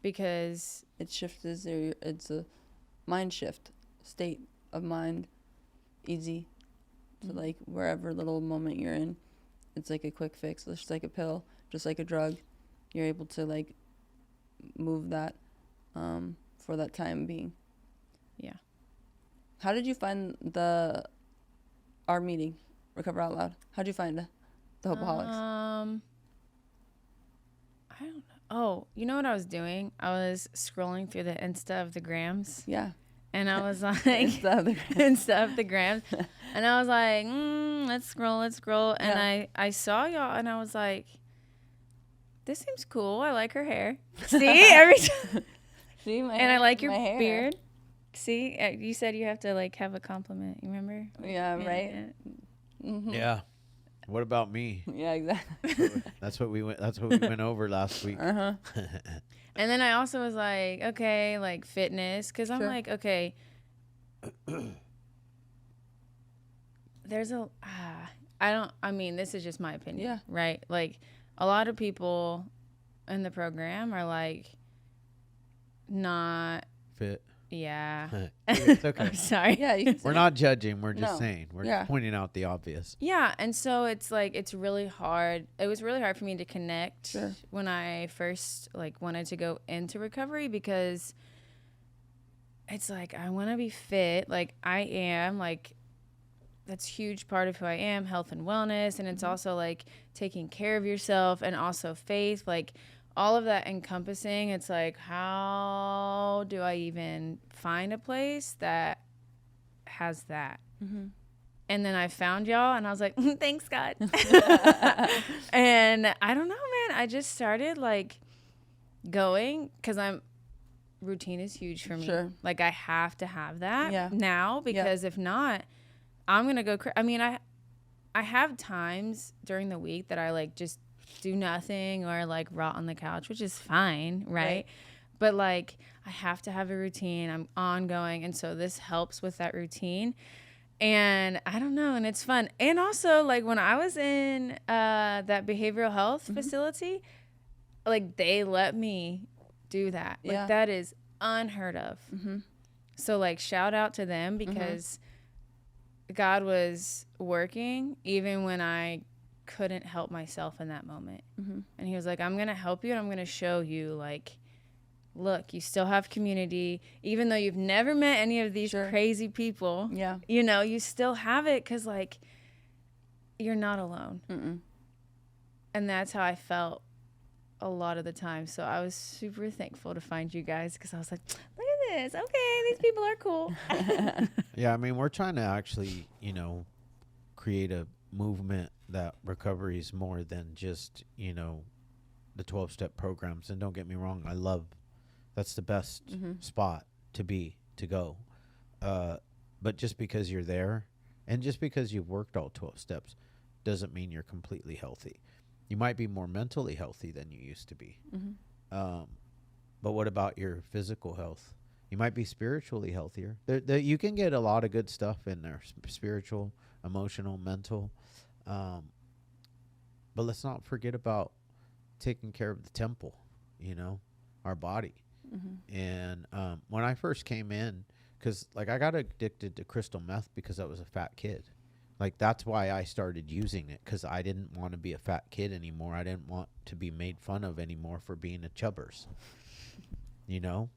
Because it shifts. It's a mind shift, state of mind, easy. So like wherever little moment you're in, it's like a quick fix. It's just like a pill, just like a drug. You're able to like move that for that time being. Yeah. How did you find our meeting, Recover Out Loud? How'd you find the Hopeaholics? I don't know. Oh, you know what I was doing? I was scrolling through the Insta of the Grams. Yeah. And I was like, Insta of the Grams. And I was like, let's scroll. And Yeah. I saw y'all and I was like, this seems cool. I like her hair. See? Every time. See, my And I like your hair. beard. See? You said you have to like have a compliment. You remember? Yeah, right? Mm-hmm. Yeah. What about me? Yeah, exactly. That's what we went over last week. Uh-huh. And then I also was like, okay, like fitness. Because I'm Sure. like, okay. There's this is just my opinion. Yeah. Right? Like, a lot of people in the program are like, not, Fit. yeah. It's okay. I'm sorry. Yeah, you can We're say not judging. We're just No. saying. We're Yeah. just pointing out the obvious. Yeah, and so it's like it's really hard. It was really hard for me to connect Sure. when I first like wanted to go into recovery because it's like I want to be fit, like I am, like that's a huge part of who I am, health and wellness, and it's also like taking care of yourself and also faith, like all of that encompassing. It's like, how do I even find a place that has that? Mm-hmm. And then I found y'all and I was like, thanks, God. And I don't know, man. I just started like going because routine is huge for me. Sure. Like I have to have that Yeah. now because if not, I'm going to go I mean, I have times during the week that I like just do nothing or like rot on the couch, which is fine, right? But like I have to have a routine. I'm ongoing. And so this helps with that routine. And I don't know, and it's fun. And also, like, when I was in that behavioral health facility, like, they let me do that. Like, that is unheard of. Mm-hmm. So, like, shout out to them because God was working even when I couldn't help myself in that moment. And he was like, I'm going to help you, and I'm going to show you, like, look, you still have community. Even though you've never met any of these crazy people, you know, you still have it, because, like, you're not alone. And that's how I felt a lot of the time. So I was super thankful to find you guys, because I was like, look at this. Okay, these people are cool. Yeah, I mean, we're trying to actually, you know, create a movement that recovery is more than just, you know, the 12-step programs. And don't get me wrong, that's the best spot to go. But just because you're there, and just because you've worked all 12 steps, doesn't mean you're completely healthy. You might be more mentally healthy than you used to be. But what about your physical health? You might be spiritually healthier. You can get a lot of good stuff in there, spiritual, emotional, mental. But let's not forget about taking care of the temple, you know, our body. And when I first came in, because, like, I got addicted to crystal meth because I was a fat kid. Like, that's why I started using it, because I didn't want to be a fat kid anymore. I didn't want to be made fun of anymore for being a chubbers, you know?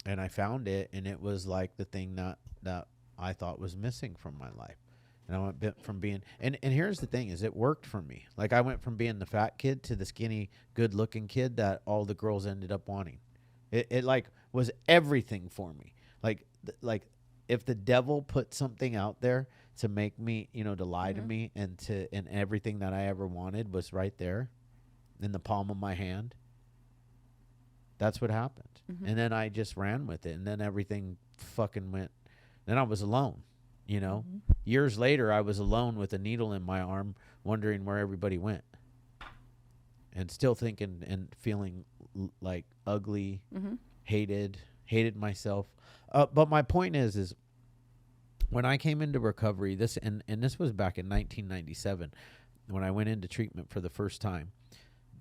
And I found it, and it was like the thing that I thought was missing from my life. And I went from being, and here's the thing, is it worked for me. Like, I went from being the fat kid to the skinny, good-looking kid that all the girls ended up wanting. It like, was everything for me. Like, if the devil put something out there to make me, you know, to lie to me, and everything that I ever wanted was right there in the palm of my hand, that's what happened. And then I just ran with it, and then everything fucking went. Then I was alone, you know. Years later, I was alone with a needle in my arm, wondering where everybody went, and still thinking and feeling like ugly, hated myself. But my point is when I came into recovery, this was back in 1997, when I went into treatment for the first time.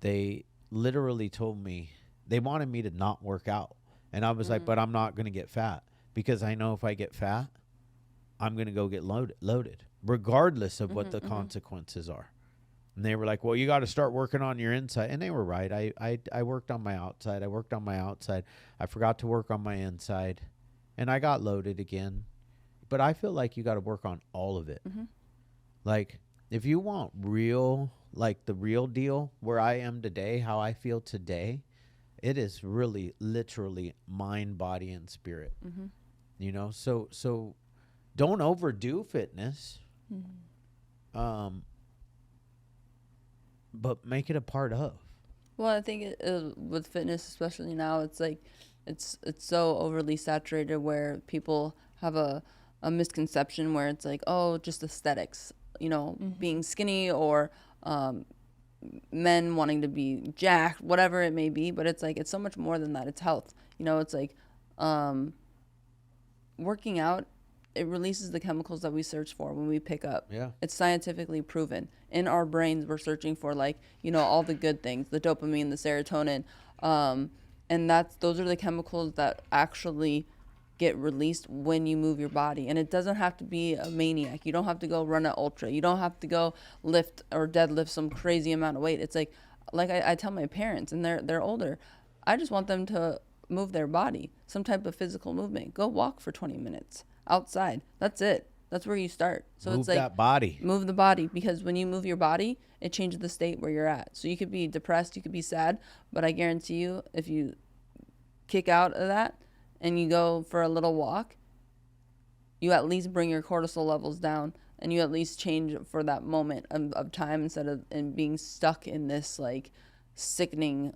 They literally told me they wanted me to not work out, and I was like, but I'm not going to get fat, because I know if I get fat, I'm going to go get loaded, regardless of what the consequences are. And they were like, well, you got to start working on your inside. And they were right. I worked on my outside. I forgot to work on my inside, and I got loaded again. But I feel like you got to work on all of it. Like, if you want real, like the real deal, where I am today, how I feel today, it is really literally mind, body, and spirit. You know, so don't overdo fitness. But make it a part of. Well, I think with fitness, especially now, it's like it's so overly saturated, where people have a misconception where it's like, oh, just aesthetics, you know, being skinny, or men wanting to be jacked, whatever it may be. But it's like, it's so much more than that. It's health. You know, it's like working out, it releases the chemicals that we search for when we pick up. Yeah. It's scientifically proven. In our brains, we're searching for, like, you know, all the good things, the dopamine, the serotonin. And those are the chemicals that actually get released when you move your body. And it doesn't have to be a maniac. You don't have to go run an ultra. You don't have to go lift or deadlift some crazy amount of weight. It's like I tell my parents, and they're older, I just want them to move their body, some type of physical movement. Go walk for 20 minutes outside. That's it. That's where you start. So Move it's like, that body. Move the body, because when you move your body, it changes the state where you're at. So you could be depressed, you could be sad, but I guarantee you, if you kick out of that and you go for a little walk, you at least bring your cortisol levels down, and you at least change for that moment of time, instead of being stuck in this, like, sickening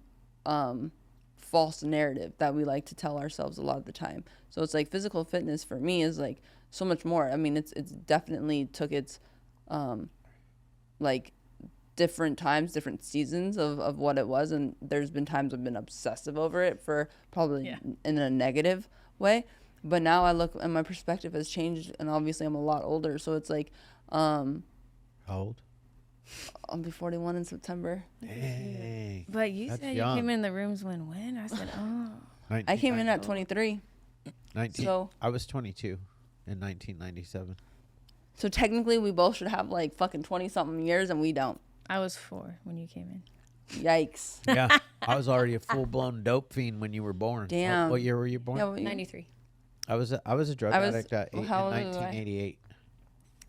false narrative that we like to tell ourselves a lot of the time. So it's like, physical fitness for me is like so much more. I mean, it's definitely took its like different times, different seasons of what it was, and there's been times I've been obsessive over it, for probably in a negative way. But now I look, and my perspective has changed, and obviously I'm a lot older, so it's like How old? I'll be 41 in September. Dang. But you That's said young. you came in the rooms when? I said, oh. I came in at 23. So I was 22 in 1997. So technically we both should have like fucking 20 something years, and we don't. I was 4 when you came in. Yikes. Yeah, I was already a full-blown dope fiend when you were born. Damn. What year were you born? Yeah, what year? 93. I was a drug I was- addict in how old was I? 1988.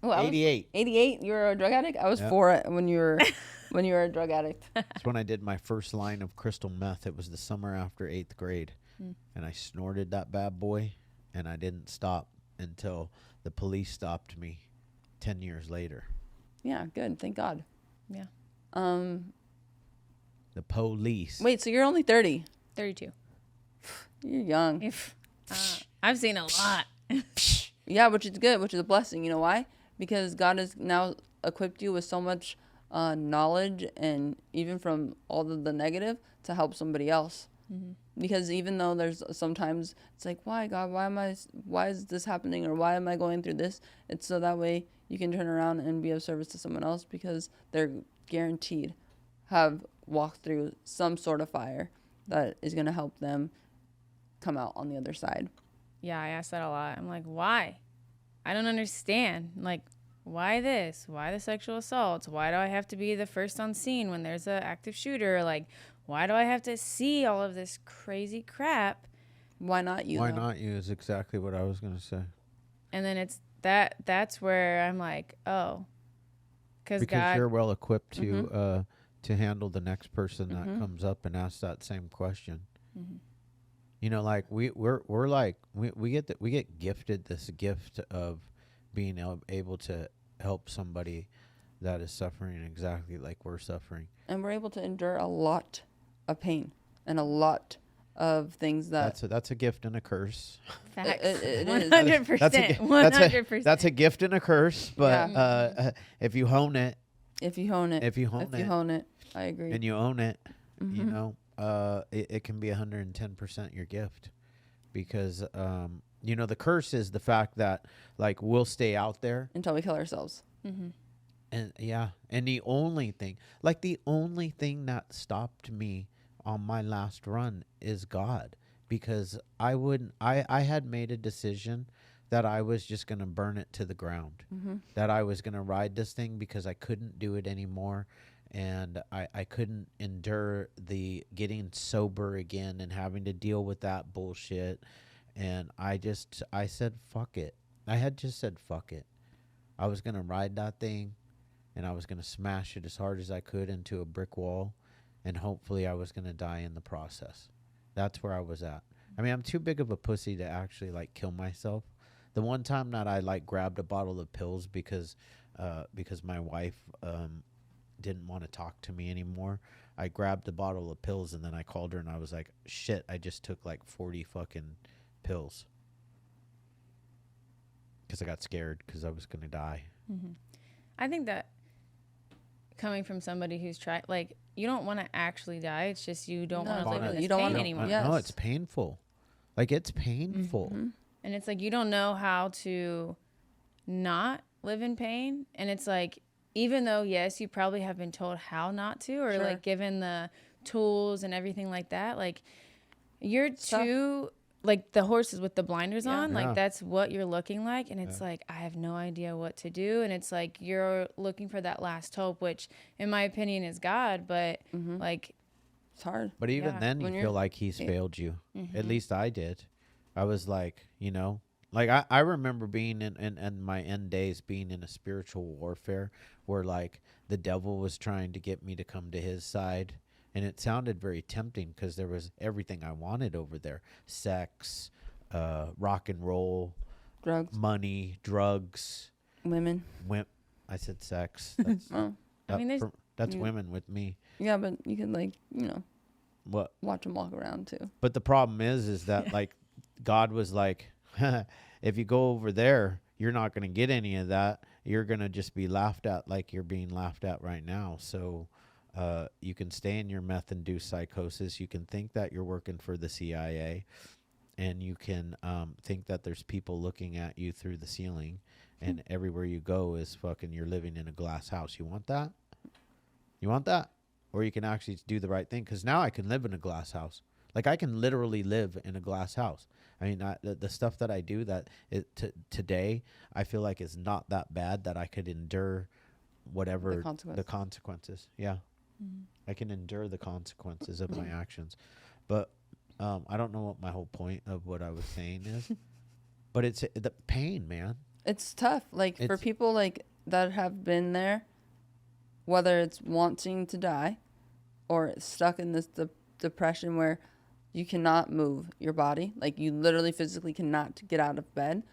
Oh, I was 88. 88. You were a drug addict. I was Yep. 4 when you were a drug addict. That's when I did my first line of crystal meth. It was the summer after 8th grade. And I snorted that bad boy, and I didn't stop until the police stopped me 10 years later. Yeah, good. Thank God. Yeah. The police. Wait, so you're only 30. 32. You're young. If I've seen a lot. Yeah, which is good, which is a blessing. You know why? Because God has now equipped you with so much knowledge, and even from all of the negative, to help somebody else. Because even though there's sometimes it's like, why God, why is this happening, or why am I going through this? It's so that way you can turn around and be of service to someone else, because they're guaranteed have walked through some sort of fire that is going to help them come out on the other side. Yeah, I ask that a lot. I'm like, why? I don't understand. Like, why this? Why the sexual assaults? Why do I have to be the first on scene when there's an active shooter? Like, why do I have to see all of this crazy crap? Why not you? Why though? not you is exactly what I was going to say. And then it's that's where I'm like, oh, Because God, you're well equipped to handle the next person that comes up and asks that same question. You know, like we're like we get gifted this gift of being able to help somebody that is suffering exactly like we're suffering. And we're able to endure a lot of pain and a lot of things that That's a gift and a curse. facts. it is. 100%. 100%. That's a gift and a curse, but if you hone it, if you hone it, I agree. and you own it, you know, it can be 110% your gift, because you know, the curse is the fact that like we'll stay out there Until we kill ourselves. and and the only thing that stopped me on my last run is God, because I had made a decision that I was just going to burn it to the ground, that I was going to ride this thing because I couldn't do it anymore. And I couldn't endure the getting sober again and having to deal with that bullshit. And I said, fuck it. I had just said, fuck it. I was going to ride that thing, and I was going to smash it as hard as I could into a brick wall. And hopefully I was going to die in the process. That's where I was at. I mean, I'm too big of a pussy to actually like kill myself. The one time that I like grabbed a bottle of pills because my wife, didn't want to talk to me anymore. I grabbed a bottle of pills, and then I called her and I was like, shit, I just took like 40 fucking pills. Because I got scared because I was going to die. I think that coming from somebody who's tried, like, you don't want to actually die. It's just you don't want to live in this pain anymore. No, it's painful. Like, it's painful. And it's like you don't know how to not live in pain. And it's like, even though, yes, you probably have been told how not to, or like given the tools and everything like that, like you're too, like the horses with the blinders on, like that's what you're looking like. And it's like, I have no idea what to do. And it's like, you're looking for that last hope, which in my opinion is God, but like, it's hard. But even then you feel like he's failed you. At least I did. I was like, you know, like I remember being in my end days, being in a spiritual warfare where like the devil was trying to get me to come to his side. And it sounded very tempting because there was everything I wanted over there. Sex, rock and roll, Drugs, money, drugs, women. I said sex. That's, I mean, that's women with me. Yeah, but you could like, you know, What? watch them walk around too. But the problem is that like God was like, if you go over there, you're not going to get any of that. You're going to just be laughed at like you're being laughed at right now. So you can stay in your meth-induced psychosis. You can think that you're working for the CIA, and you can think that there's people looking at you through the ceiling, and everywhere you go is fucking you're living in a glass house. You want that? You want that? Or you can actually do the right thing, because now I can live in a glass house. Like, I can literally live in a glass house. I mean, the stuff that I do that today, I feel like is not that bad that I could endure whatever The the consequences. Yeah. I can endure the consequences of my actions. But I don't know what my whole point of what I was saying is. But it's the pain, man. It's tough. Like for It's- people like that have been there, whether it's wanting to die or stuck in this depression where you cannot move your body, like you literally physically cannot get out of bed.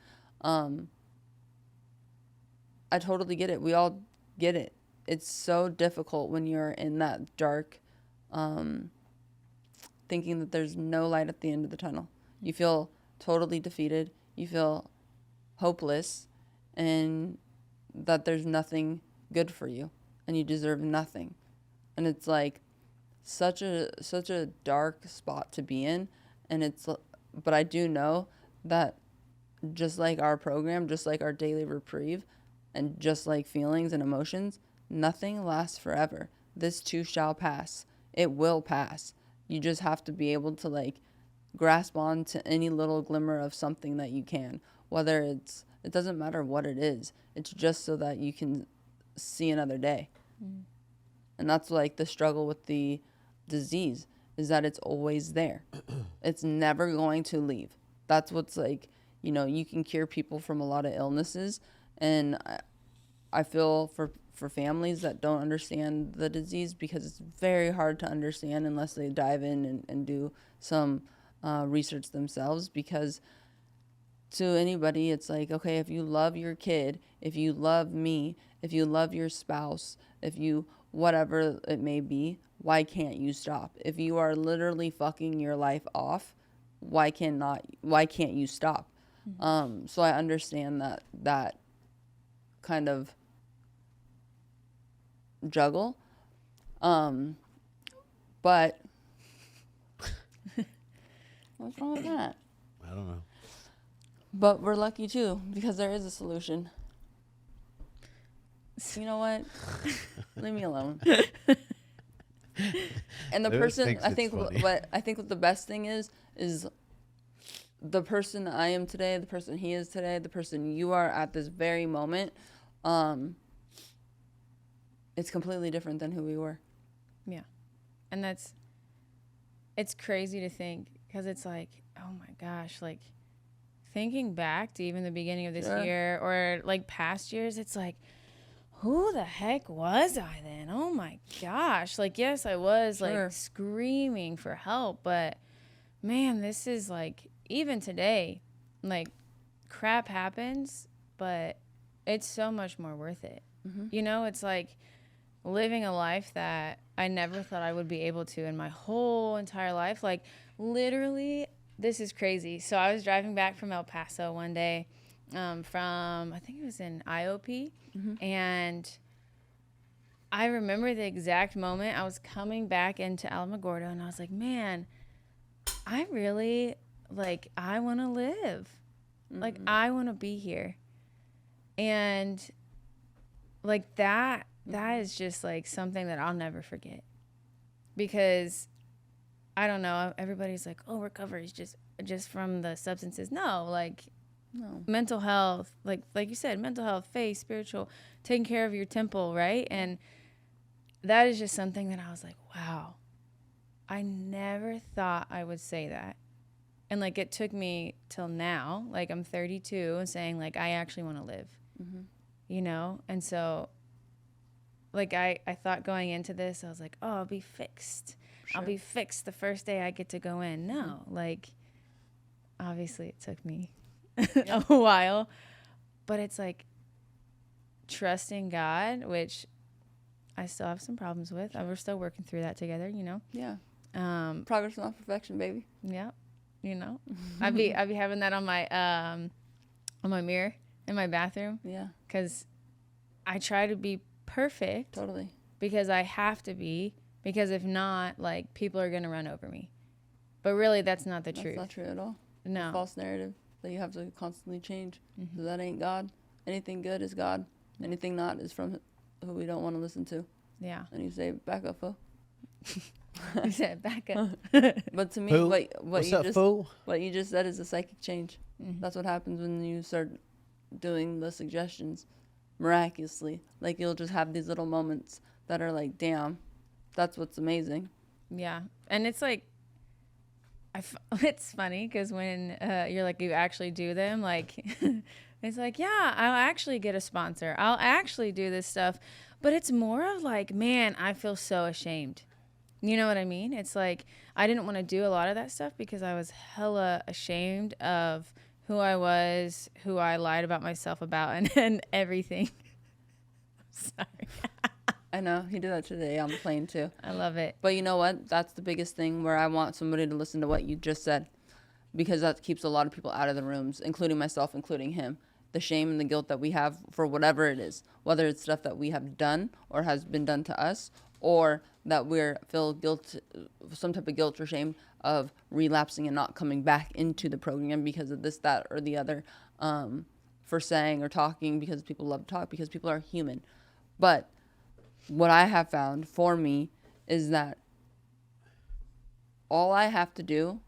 I totally get it. We all get it. It's so difficult when you're in that dark, thinking that there's no light at the end of the tunnel. You feel totally defeated. You feel hopeless, and that there's nothing good for you, and you deserve nothing. And it's like such a dark spot to be in. And but I do know that just like our program, just like our daily reprieve, and just like feelings and emotions, nothing lasts forever. This too shall pass. It will pass. You just have to be able to like grasp on to any little glimmer of something that you can, whether it doesn't matter what it is. It's just so that you can see another day. And that's like the struggle with the disease, is that it's always there. It's never going to leave. That's what's like, you can cure people from a lot of illnesses. And I feel for families that don't understand the disease, because it's very hard to understand unless they dive in and do some research themselves. Because to anybody, it's like, okay, if you love your kid, if you love me, if you love your spouse, if you whatever it may be, why can't you stop? If you are literally fucking your life off, why can't you stop? So I understand that kind of juggle. But what's wrong with that? I don't know. But we're lucky too, because there is a solution. You know what? Leave me alone. And the Lewis person, thinks I think it's funny. what the best thing is the person I am today, the person he is today, the person you are at this very moment. It's completely different than who we were. Yeah. And it's crazy to think, because it's like, oh my gosh, like thinking back to even the beginning of this Sure. year or like past years, it's like, who the heck was I then? Oh my gosh. Like, yes, I was Sure. like screaming for help, but man, this is like, even today, like crap happens, but it's so much more worth it. It's like living a life that I never thought I would be able to in my whole entire life. Like literally, this is crazy. So I was driving back from El Paso one day, from, I think it was in IOP. And I remember the exact moment I was coming back into Alamogordo, and I was like, man, I really, like, I want to live. Like, I want to be here. And like that is just like something that I'll never forget, because I don't know, everybody's like, oh, recovery is just from the substances. No, like, No. mental health, like you said, mental health, faith, spiritual, taking care of your temple, right? And that is just something that I was like, wow, I never thought I would say that. And like it took me till now, like I'm 32, and saying like I actually want to live, and so like I thought going into this, I was like, oh, I'll be fixed. I'll be fixed the first day I get to go in. No, like obviously it took me a while, but it's like trusting God, which I still have some problems with. We're still working through that together, Yeah. Progress, not perfection, baby. Yeah, I'd be having that on my mirror in my bathroom, Yeah. because I try to be perfect, Totally. because I have to be, because if not, like people are gonna run over me. But really, that's not the That's truth. not true at all. No. False narrative that you have to constantly change. So that ain't God. Anything good is God. Anything not is from who we don't want to listen to. Yeah. And you say, back up, fool. You said back up. But to me, Fool? what What's you up, just fool? what you just said is a psychic change. That's what happens when you start doing the suggestions. miraculously. Like, you'll just have these little moments that are like, damn, that's what's amazing. Yeah. And it's like, it's funny because when you're like, you actually do them, like, it's like, yeah, I'll actually get a sponsor. I'll actually do this stuff. But it's more of like, man, I feel so ashamed. You know what I mean? It's like, I didn't want to do a lot of that stuff because I was hella ashamed of who I was, who I lied about myself about, and everything. Sorry. I know. He did that today on the plane, too. I love it. But you know what? That's the biggest thing where I want somebody to listen to what you just said, because that keeps a lot of people out of the rooms, including myself, including him. The shame and the guilt that we have for whatever it is, whether it's stuff that we have done or has been done to us, or that we're feel guilt, some type of guilt or shame of relapsing and not coming back into the program because of this, that, or the other, for saying or talking, because people love to talk, because people are human. But what I have found for me is that all I have to do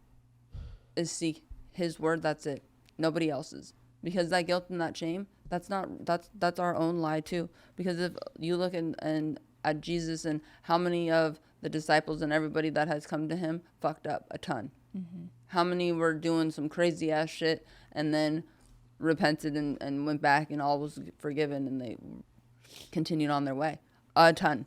is seek his word. That's it. Nobody else's. Because that guilt and that shame, that's our own lie too. Because if you look at Jesus and how many of the disciples and everybody that has come to him fucked up a ton. Mm-hmm. How many were doing some crazy ass shit and then repented and went back and all was forgiven and they continued on their way? A ton.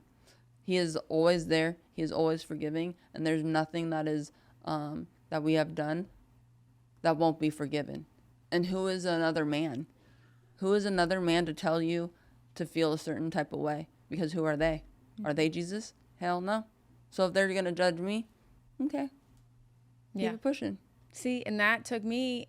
He is always there. He is always forgiving, and there's nothing that is that we have done that won't be forgiven. And who is another man? Who is another man to tell you to feel a certain type of way? Because who are they? Are they Jesus? Hell no. So if they're gonna judge me, okay, keep it pushing. See, and that took me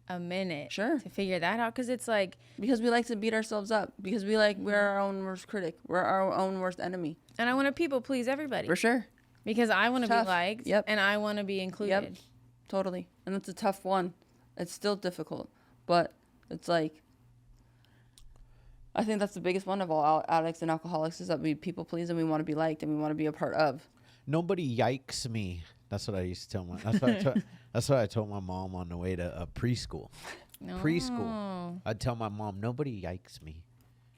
a minute Sure. to figure that out, because it's like, because we like to beat ourselves up, because we're our own worst critic, we're our own worst enemy. and I want to people please everybody For sure. because I want to be Tough. liked. Yep. And I want to be included. Yep, totally. And it's a tough one. It's still difficult, but it's like, I think that's the biggest one of all addicts and alcoholics, is that we people please and we want to be liked and we want to be a part of. Nobody yikes me. That's what I used to tell my. That's what I told my mom on the way to preschool. No. Preschool. I'd tell my mom, nobody yikes me.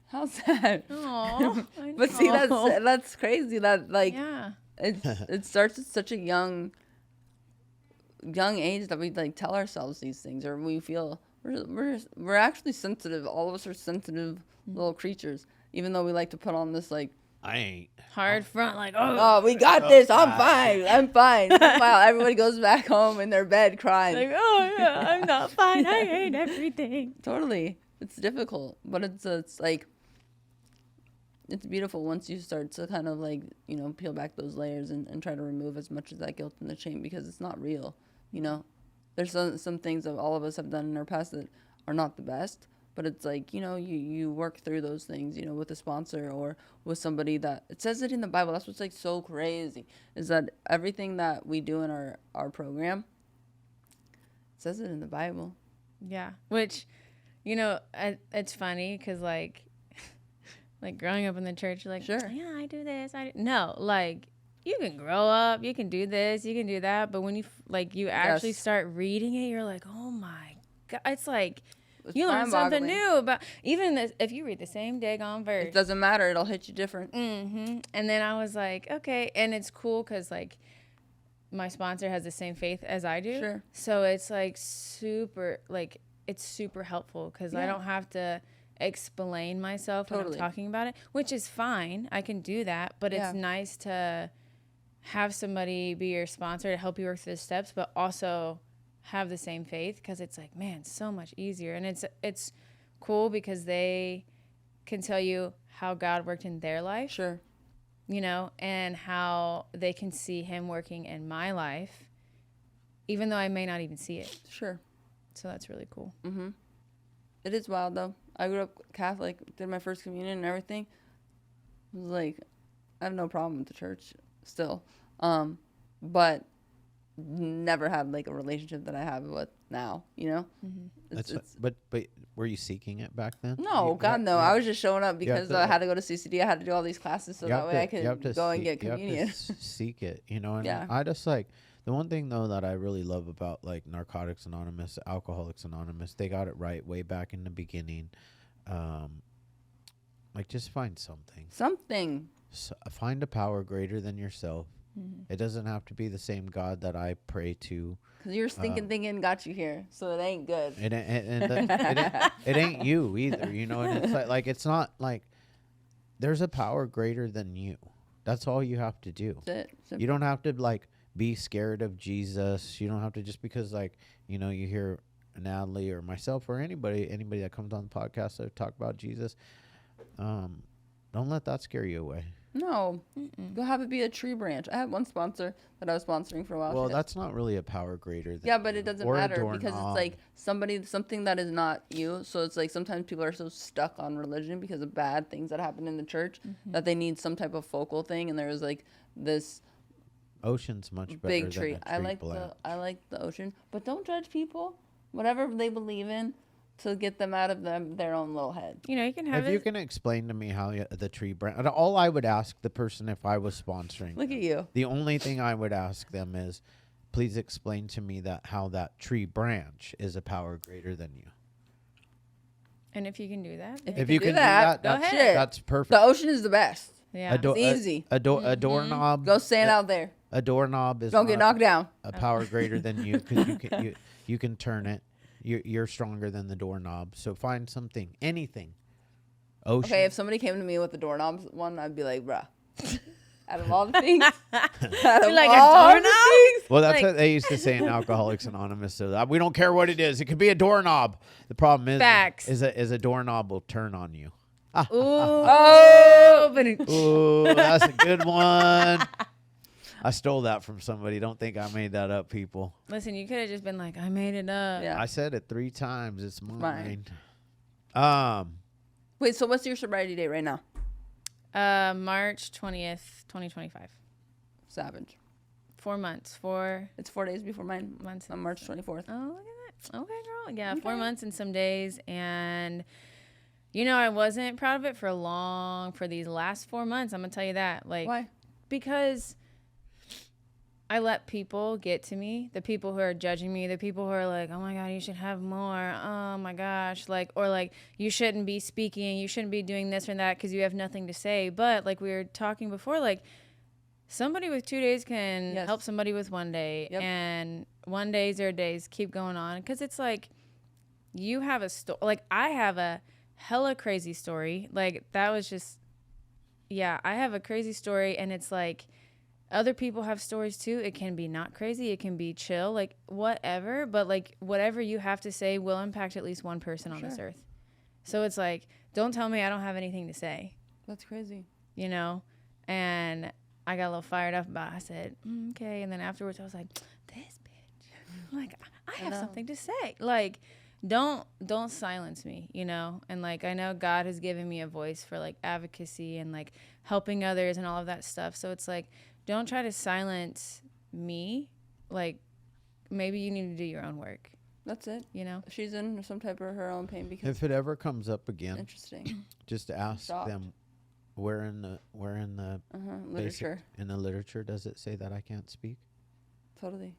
How's that? Aw, But see, that's crazy. That like yeah. it starts at such a young age that we like tell ourselves these things, or we feel we're actually sensitive. All of us are sensitive little creatures, even though we like to put on this like, I ain't. Hard front, like, oh, we got this. I'm fine. Wow, everybody goes back home in their bed crying. like, oh yeah, I'm not fine. I hate everything. Totally, it's difficult, but it's like, it's beautiful once you start to kind of like, peel back those layers and try to remove as much of that guilt and the shame, because it's not real. There's some things that all of us have done in our past that are not the best. But it's like, you work through those things, with a sponsor or with somebody that, it says it in the Bible. That's what's like so crazy, is that everything that we do in our program, it says it in the Bible. Yeah. Which, it's funny because like growing up in the church, you're like, Sure. Yeah, I do this. No, like, you can grow up, you can do this, you can do that. But when you actually Yes. start reading it, you're like, oh my God. It's like, It's you learn something mind-boggling. new about, even this, if you read the same daggone verse. It doesn't matter. It'll hit you different. Mm-hmm. And then I was like, okay. And it's cool because, like, my sponsor has the same faith as I do. Sure. So it's, like, it's super helpful because I Yeah. don't have to explain myself when Totally. I'm talking about it, which is fine. I can do that. But Yeah. it's nice to have somebody be your sponsor to help you work through the steps, but also have the same faith, because it's like, man, so much easier. And it's cool because they can tell you how God worked in their life, Sure. and how they can see him working in my life, even though I may not even see it. Sure. So that's really cool. Mm-hmm. It is wild, though. I grew up Catholic, did my first communion and everything. It was like, I have no problem with the church still. But never had like a relationship that I have with now, Mm-hmm. But were you seeking it back then? No, God, no. I was just showing up because to- I had to go to CCD. I had to do all these classes so that way I could go and get communion. Seek it, and Yeah. I just like, the one thing though that I really love about like Narcotics Anonymous, Alcoholics Anonymous, they got it right way back in the beginning. Like, just find something. Something. Find a power greater than yourself. It doesn't have to be the same God that I pray to. Because your stinking thinking got you here, so it ain't good. It ain't you either, you know. And it's like it's not like there's a power greater than you. That's all you have to do. That's it. You don't have to like be scared of Jesus. You don't have to just because like you know you hear Natalie or myself or anybody that comes on the podcast that talk about Jesus. Don't let that scare you away. No. Go have it be a tree branch. I had one sponsor that I was sponsoring for a while. Well, that's not really a power greater than Yeah, but you. it doesn't Or a matter because doorknob. it's like something that is not you. So it's like sometimes people are so stuck on religion because of bad things that happen in the church that they need some type of focal thing. And there's like this Ocean's much better big than tree. a tree I like the ocean, but don't judge people. Whatever they believe in, to get them out of their own little head. You know, you can have If you can explain to me how the tree branch, all I would ask the person if I was sponsoring, Look at you. the only thing I would ask them is, please explain to me how that tree branch is a power greater than you. And if you can do that, If If you you can can do that, go that's, ahead. that's perfect. The ocean is the best. yeah. It's easy. A doorknob. Go stand out there. A doorknob is Don't get not knocked down. a power greater than you because you can turn it. You're stronger than the doorknob. So find something, anything. Ocean. Okay, if somebody came to me with the doorknobs one, I'd be like, bruh. Out of all the things, out of like a all the doorknob? things, Well, that's Like- what they used to say in Alcoholics Anonymous. So we don't care what it is. It could be a doorknob. The problem is, Facts. is a doorknob will turn on you. Oh, but Ooh, that's a good one. I stole that from somebody. Don't think I made that up, people. listen, you could have just been like, I made it up. Yeah. I said it 3 times. It's mine. Mine. Wait, so what's your sobriety date right now? March 20th, 2025. Savage. 4 months. It's 4 days before mine. Months. On March 24th. Oh, look at that. Okay, girl. Yeah, 4 months and some days. And, you know, I wasn't proud of it for these last 4 months. I'm going to tell you that. Like, Why? because I let people get to me, the people who are judging me, the people who are like, oh my God, you should have more. Oh my gosh. Like, or like, you shouldn't be speaking. You shouldn't be doing this or that because you have nothing to say. But like we were talking before, like somebody with 2 days can Yes. help somebody with 1 day. Yep. And 1 day, 0 days, keep going on. Because it's like, you have a story. Like, I have a hella crazy story. Like, that was just, yeah, I have a crazy story. And it's like, other people have stories too. It can be not crazy. It can be chill, like whatever. But like whatever you have to say will impact at least one person on this earth. So it's like, don't tell me I don't have anything to say, That's crazy. you know? And I got a little fired up about it. I said, okay. And then afterwards I was like, this bitch, like I have something to say. Like, don't silence me, you know? And like, I know God has given me a voice for like advocacy and like helping others and all of that stuff. So it's like, don't try to silence me. Like, maybe you need to do your own work, That's it. you know? She's in some type of her own pain because If it ever comes up again, interesting. just ask Shocked. them where in the Literature. basic, in the literature does it say that I can't speak? Totally.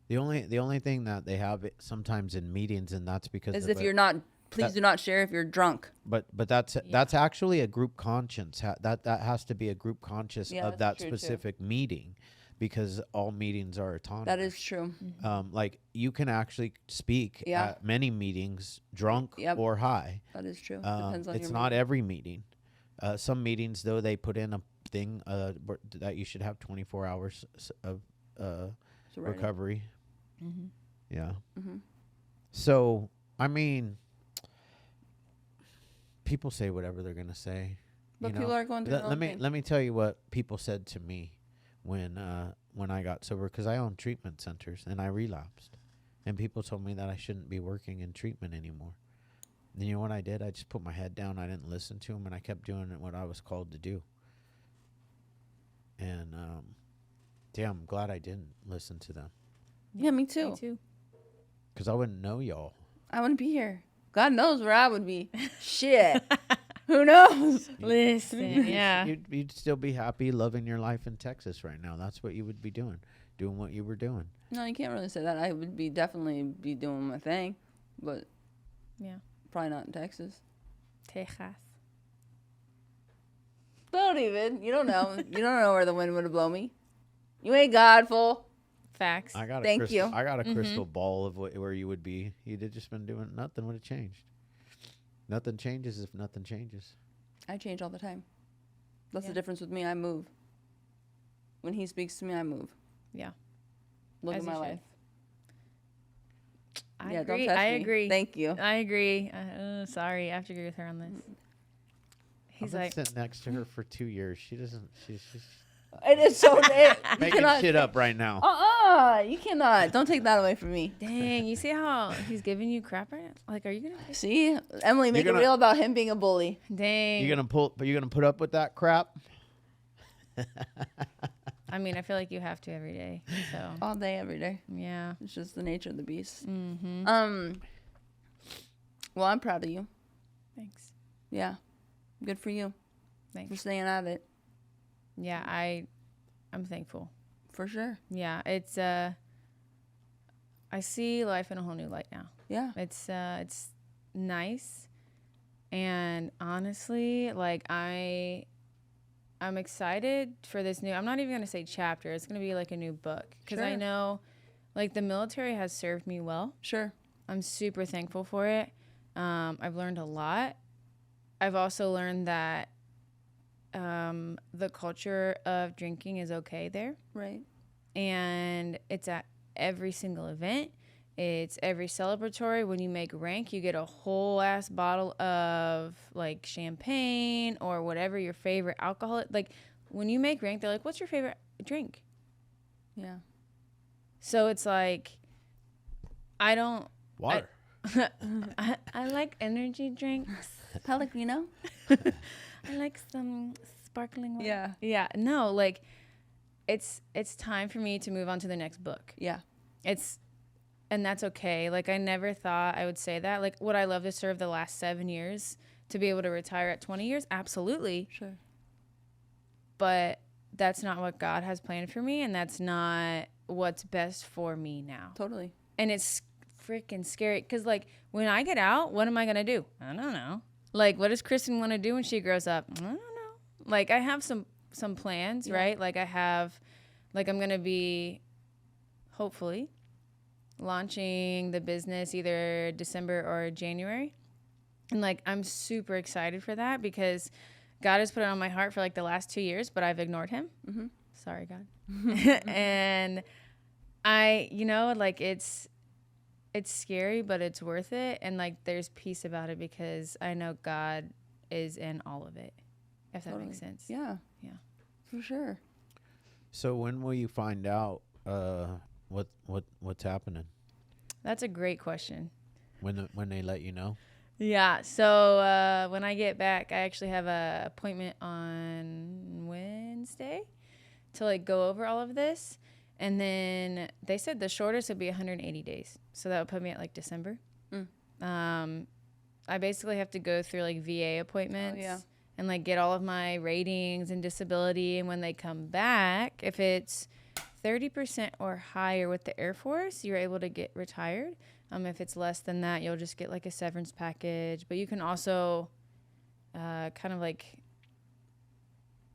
The only thing that they have it sometimes in meetings, and that's because As of if a- you're not, please do not share if you're drunk. But that's actually a group conscience. That has to be a group conscious Yeah, of that's that true, too. specific meeting, because all meetings are autonomous. That is true. Like you can actually speak Yeah. at many meetings, drunk Yep. or high. That is true. Depends on It's your not mood. every meeting. Some meetings though they put in a thing that you should have 24 hours of Sobriety. recovery. Yeah. Mm-hmm. So I mean, people say whatever they're gonna say. But you know? people are going through their Let own me thing. let me tell you what people said to me when I got sober, because I own treatment centers and I relapsed, and people told me that I shouldn't be working in treatment anymore. And you know what I did? I just put my head down. I didn't listen to them, and I kept doing what I was called to do. And damn, I'm glad I didn't listen to them, Yeah, me too. Me too. because I wouldn't know y'all. I wouldn't be here. God knows where I would be. Shit. Who knows? Listen, yeah. You'd still be happy loving your life in Texas right now. That's what you would be doing what you were doing. No, you can't really say that. I would definitely be doing my thing, but Yeah. probably not in Texas. Texas. Don't even. You don't know. You don't know where the wind would blow me. You ain't God, fool. Facts. I got a Thank crystal, you. I got a crystal ball of where you would be. You'd have just been doing nothing would have changed. Nothing changes if nothing changes. I change all the time. That's Yeah. the difference with me. I move. When he speaks to me, I move. Yeah. Look As at my you should. life. I Yeah, don't agree. touch I me. agree. Thank you. I agree. Sorry, I have to agree with her on this. He's I've like, been sitting next to her for 2 years. She doesn't. She's just It is so you making cannot, shit up right now. you cannot. Don't take that away from me. dang, you see how he's giving you crap right now? Like, are you gonna? See, Emily, make it gonna- real about him being a bully. Dang. You're gonna put up with that crap. I mean, I feel like you have to every day. So All day, every day. yeah. It's just the nature of the beast. Mm-hmm. Well, I'm proud of you. Thanks. Yeah. Good for you. For Thanks. staying at it. Yeah, I'm thankful. For sure. Yeah, it's I see life in a whole new light now. Yeah. It's nice, and honestly, like I'm excited for this new. I'm not even gonna say chapter. It's gonna be like a new book because I Sure. know, like the military has served me well. Sure. I'm super thankful for it. I've learned a lot. I've also learned that the culture of drinking is okay there. Right. And it's at every single event. It's every celebratory. When you make rank, you get a whole ass bottle of like champagne or whatever your favorite alcohol. Like when you make rank, they're like, "What's your favorite drink?" Yeah. So it's like, I don't. Water. I like energy drinks. Pellegrino? I like some sparkling water. Yeah. Yeah. No, like it's time for me to move on to the next book. Yeah. And that's okay. Like I never thought I would say that. Like would I love to serve the last 7 years to be able to retire at 20 years? Absolutely. Sure. But that's not what God has planned for me and that's not what's best for me now. Totally. And it's freaking scary cuz like when I get out, what am I going to do? I don't know. Like what does Kristen want to do when she grows up? I don't know. Like I have some plans, Yeah. right? Like I'm going to be hopefully launching the business either December or January. And like I'm super excited for that because God has put it on my heart for like the last 2 years, but I've ignored him. Mm-hmm. Sorry, God. And like it's scary, but it's worth it. And like there's peace about it because I know God is in all of it. If that makes sense. Yeah. Yeah. For sure. So when will you find out what's happening? That's a great question. When they let you know? Yeah. So when I get back, I actually have a appointment on Wednesday to like go over all of this. And then they said the shortest would be 180 days. So that would put me at like December. I basically have to go through like VA appointments. Oh, yeah. And like get all of my ratings and disability. And when they come back, if it's 30% or higher with the Air Force, you're able to get retired. If it's less than that, you'll just get like a severance package. But you can also kind of like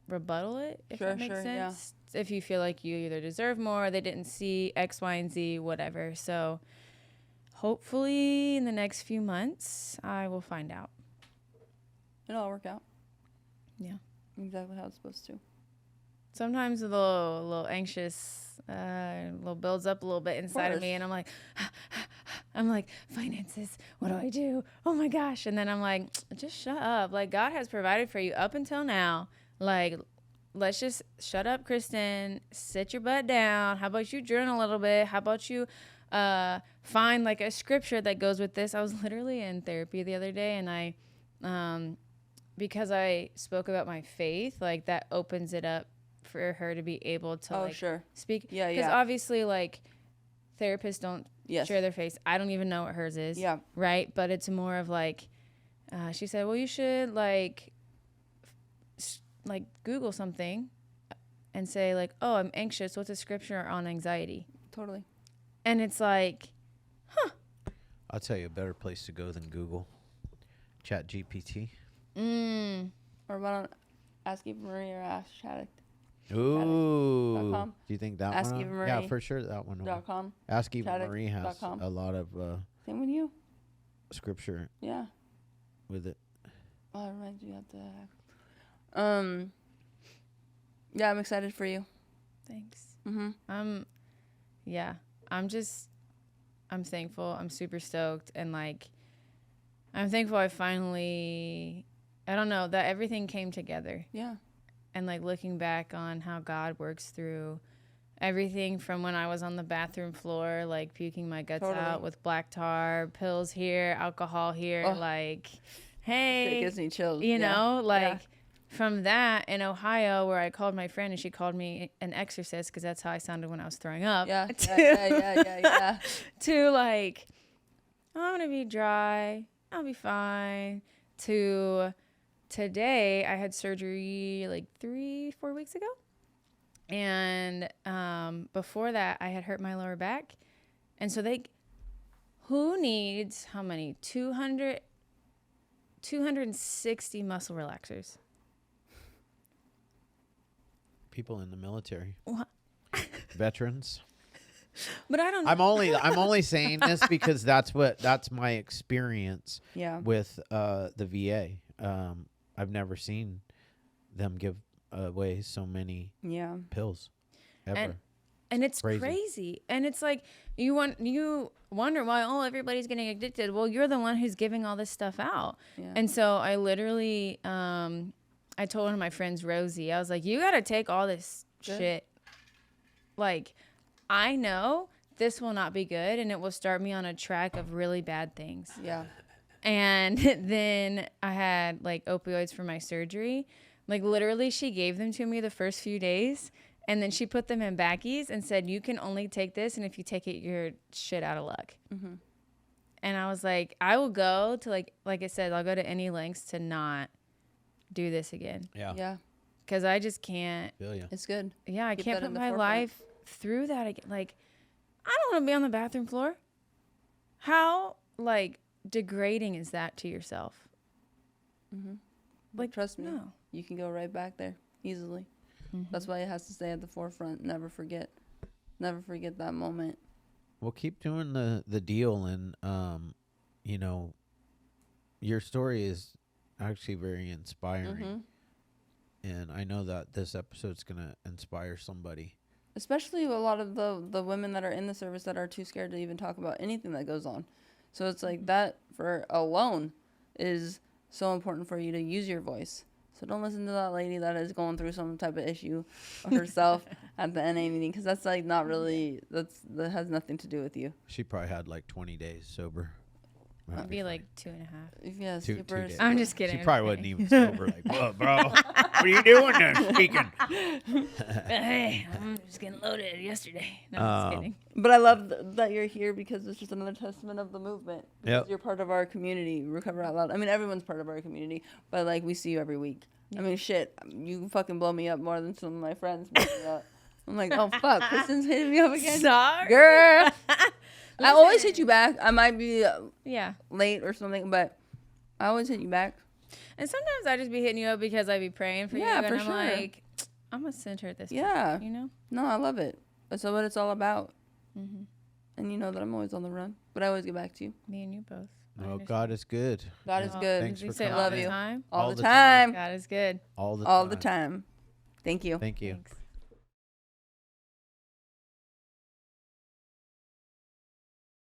rebuttal it, if that makes sense. Yeah. If you feel like you either deserve more, they didn't see X, Y, and Z, whatever. So hopefully in the next few months, I will find out. It'll all work out. Yeah. Exactly how it's supposed to. Sometimes a little anxious, little builds up a little bit inside of me, and I'm like, finances. What do I do? Oh my gosh! And then I'm like, just shut up. Like God has provided for you up until now. Like, let's just shut up, Kristen. Sit your butt down. How about you journal a little bit? How about you find like a scripture that goes with this? I was literally in therapy the other day, and I, because I spoke about my faith, like that opens it up for her to be able to speak. Yeah, because obviously like therapists don't share their face. I don't even know what hers is. Yeah. Right. But it's more of like, she said, well, you should like Google something and say like, oh, I'm anxious. What's a scripture on anxiety? Totally. And it's like, I'll tell you a better place to go than Google. ChatGPT. Or what on Ask Eva Marie or Ask Addict. Ooh. .com. Do you think that Ask one? Eva Marie. Yeah, for sure that one. will. .com. Ask Eva Chaddick Marie has .com. a lot of Same with you. scripture Yeah. with it. Oh, it reminds me of that. Yeah, I'm excited for you. Thanks. Mm-hmm. Yeah, I'm thankful. I'm super stoked. And like, I'm thankful I don't know, that everything came together. Yeah. And like looking back on how God works through everything from when I was on the bathroom floor, like puking my guts out with black tar, pills here, alcohol here, like, hey, It gives me chills. you know, like from that in Ohio where I called my friend and she called me an exorcist because that's how I sounded when I was throwing up. Yeah. Yeah. To like, I'm going to be dry. I'll be fine. To today, I had surgery like 3-4 weeks ago. And before that, I had hurt my lower back. And so who needs how many? 260 muscle relaxers. People in the military. What? Veterans. But I don't. I'm only saying this because that's my experience with the VA. I've never seen them give away so many pills ever. And it's crazy. And it's like you wonder why everybody's getting addicted. Well, you're the one who's giving all this stuff out. Yeah. And so I literally I told one of my friends, Rosie, I was like, you got to take all this shit. Like, I know this will not be good and it will start me on a track of really bad things. Yeah. And then I had like opioids for my surgery. Like literally she gave them to me the first few days and then she put them in baggies and said, you can only take this. And if you take it, you're shit out of luck. Mm-hmm. And I was like, I will go to like I said, I'll go to any lengths to not do this again. Yeah. Yeah. Cause I just can't. Feel ya. It's good. Yeah. I can't put my life through that again. Like, I don't want to be on the bathroom floor. How like degrading is that to yourself? Mm-hmm. Like, trust me, no. you can go right back there easily. Mm-hmm. That's why it has to stay at the forefront. Never forget that moment. Well, keep doing the deal, and you know, your story is actually very inspiring, and I know that this episode's gonna inspire somebody. Especially a lot of the women that are in the service that are too scared to even talk about anything that goes on. So it's like that for alone is so important for you to use your voice. So don't listen to that lady that is going through some type of issue herself at the NA meeting, because that's like not really, that has nothing to do with you. She probably had like 20 days sober. It'd be like 2.5. Yeah, Two super. days. I'm just kidding. She probably wasn't even sober. Like, what, bro? What are you doing there speaking? Hey, I'm just getting loaded yesterday. No, I'm just kidding. But I love that you're here because it's just another testament of the movement. Because Yep. you're part of our community, Recover Out Loud. I mean, everyone's part of our community, but like we see you every week. Yeah. I mean, shit, you fucking blow me up more than some of my friends blow me up. I'm like, oh fuck, Kristen's hitting me up again. Sorry, girl. I always hit you back. I might be late or something, but I always hit you back. And sometimes I just be hitting you up because I be praying for you. Yeah, and for I'm sure. like, I'm a center at this point, you know? No, I love it. That's what it's all about. Mm-hmm. And you know that I'm always on the run, but I always get back to you. Me and you both. Oh, God is good. God is good. Thanks for say coming. all love the you. time? All the time. God is good. All the All the time. Thank you. Thank you. Thanks.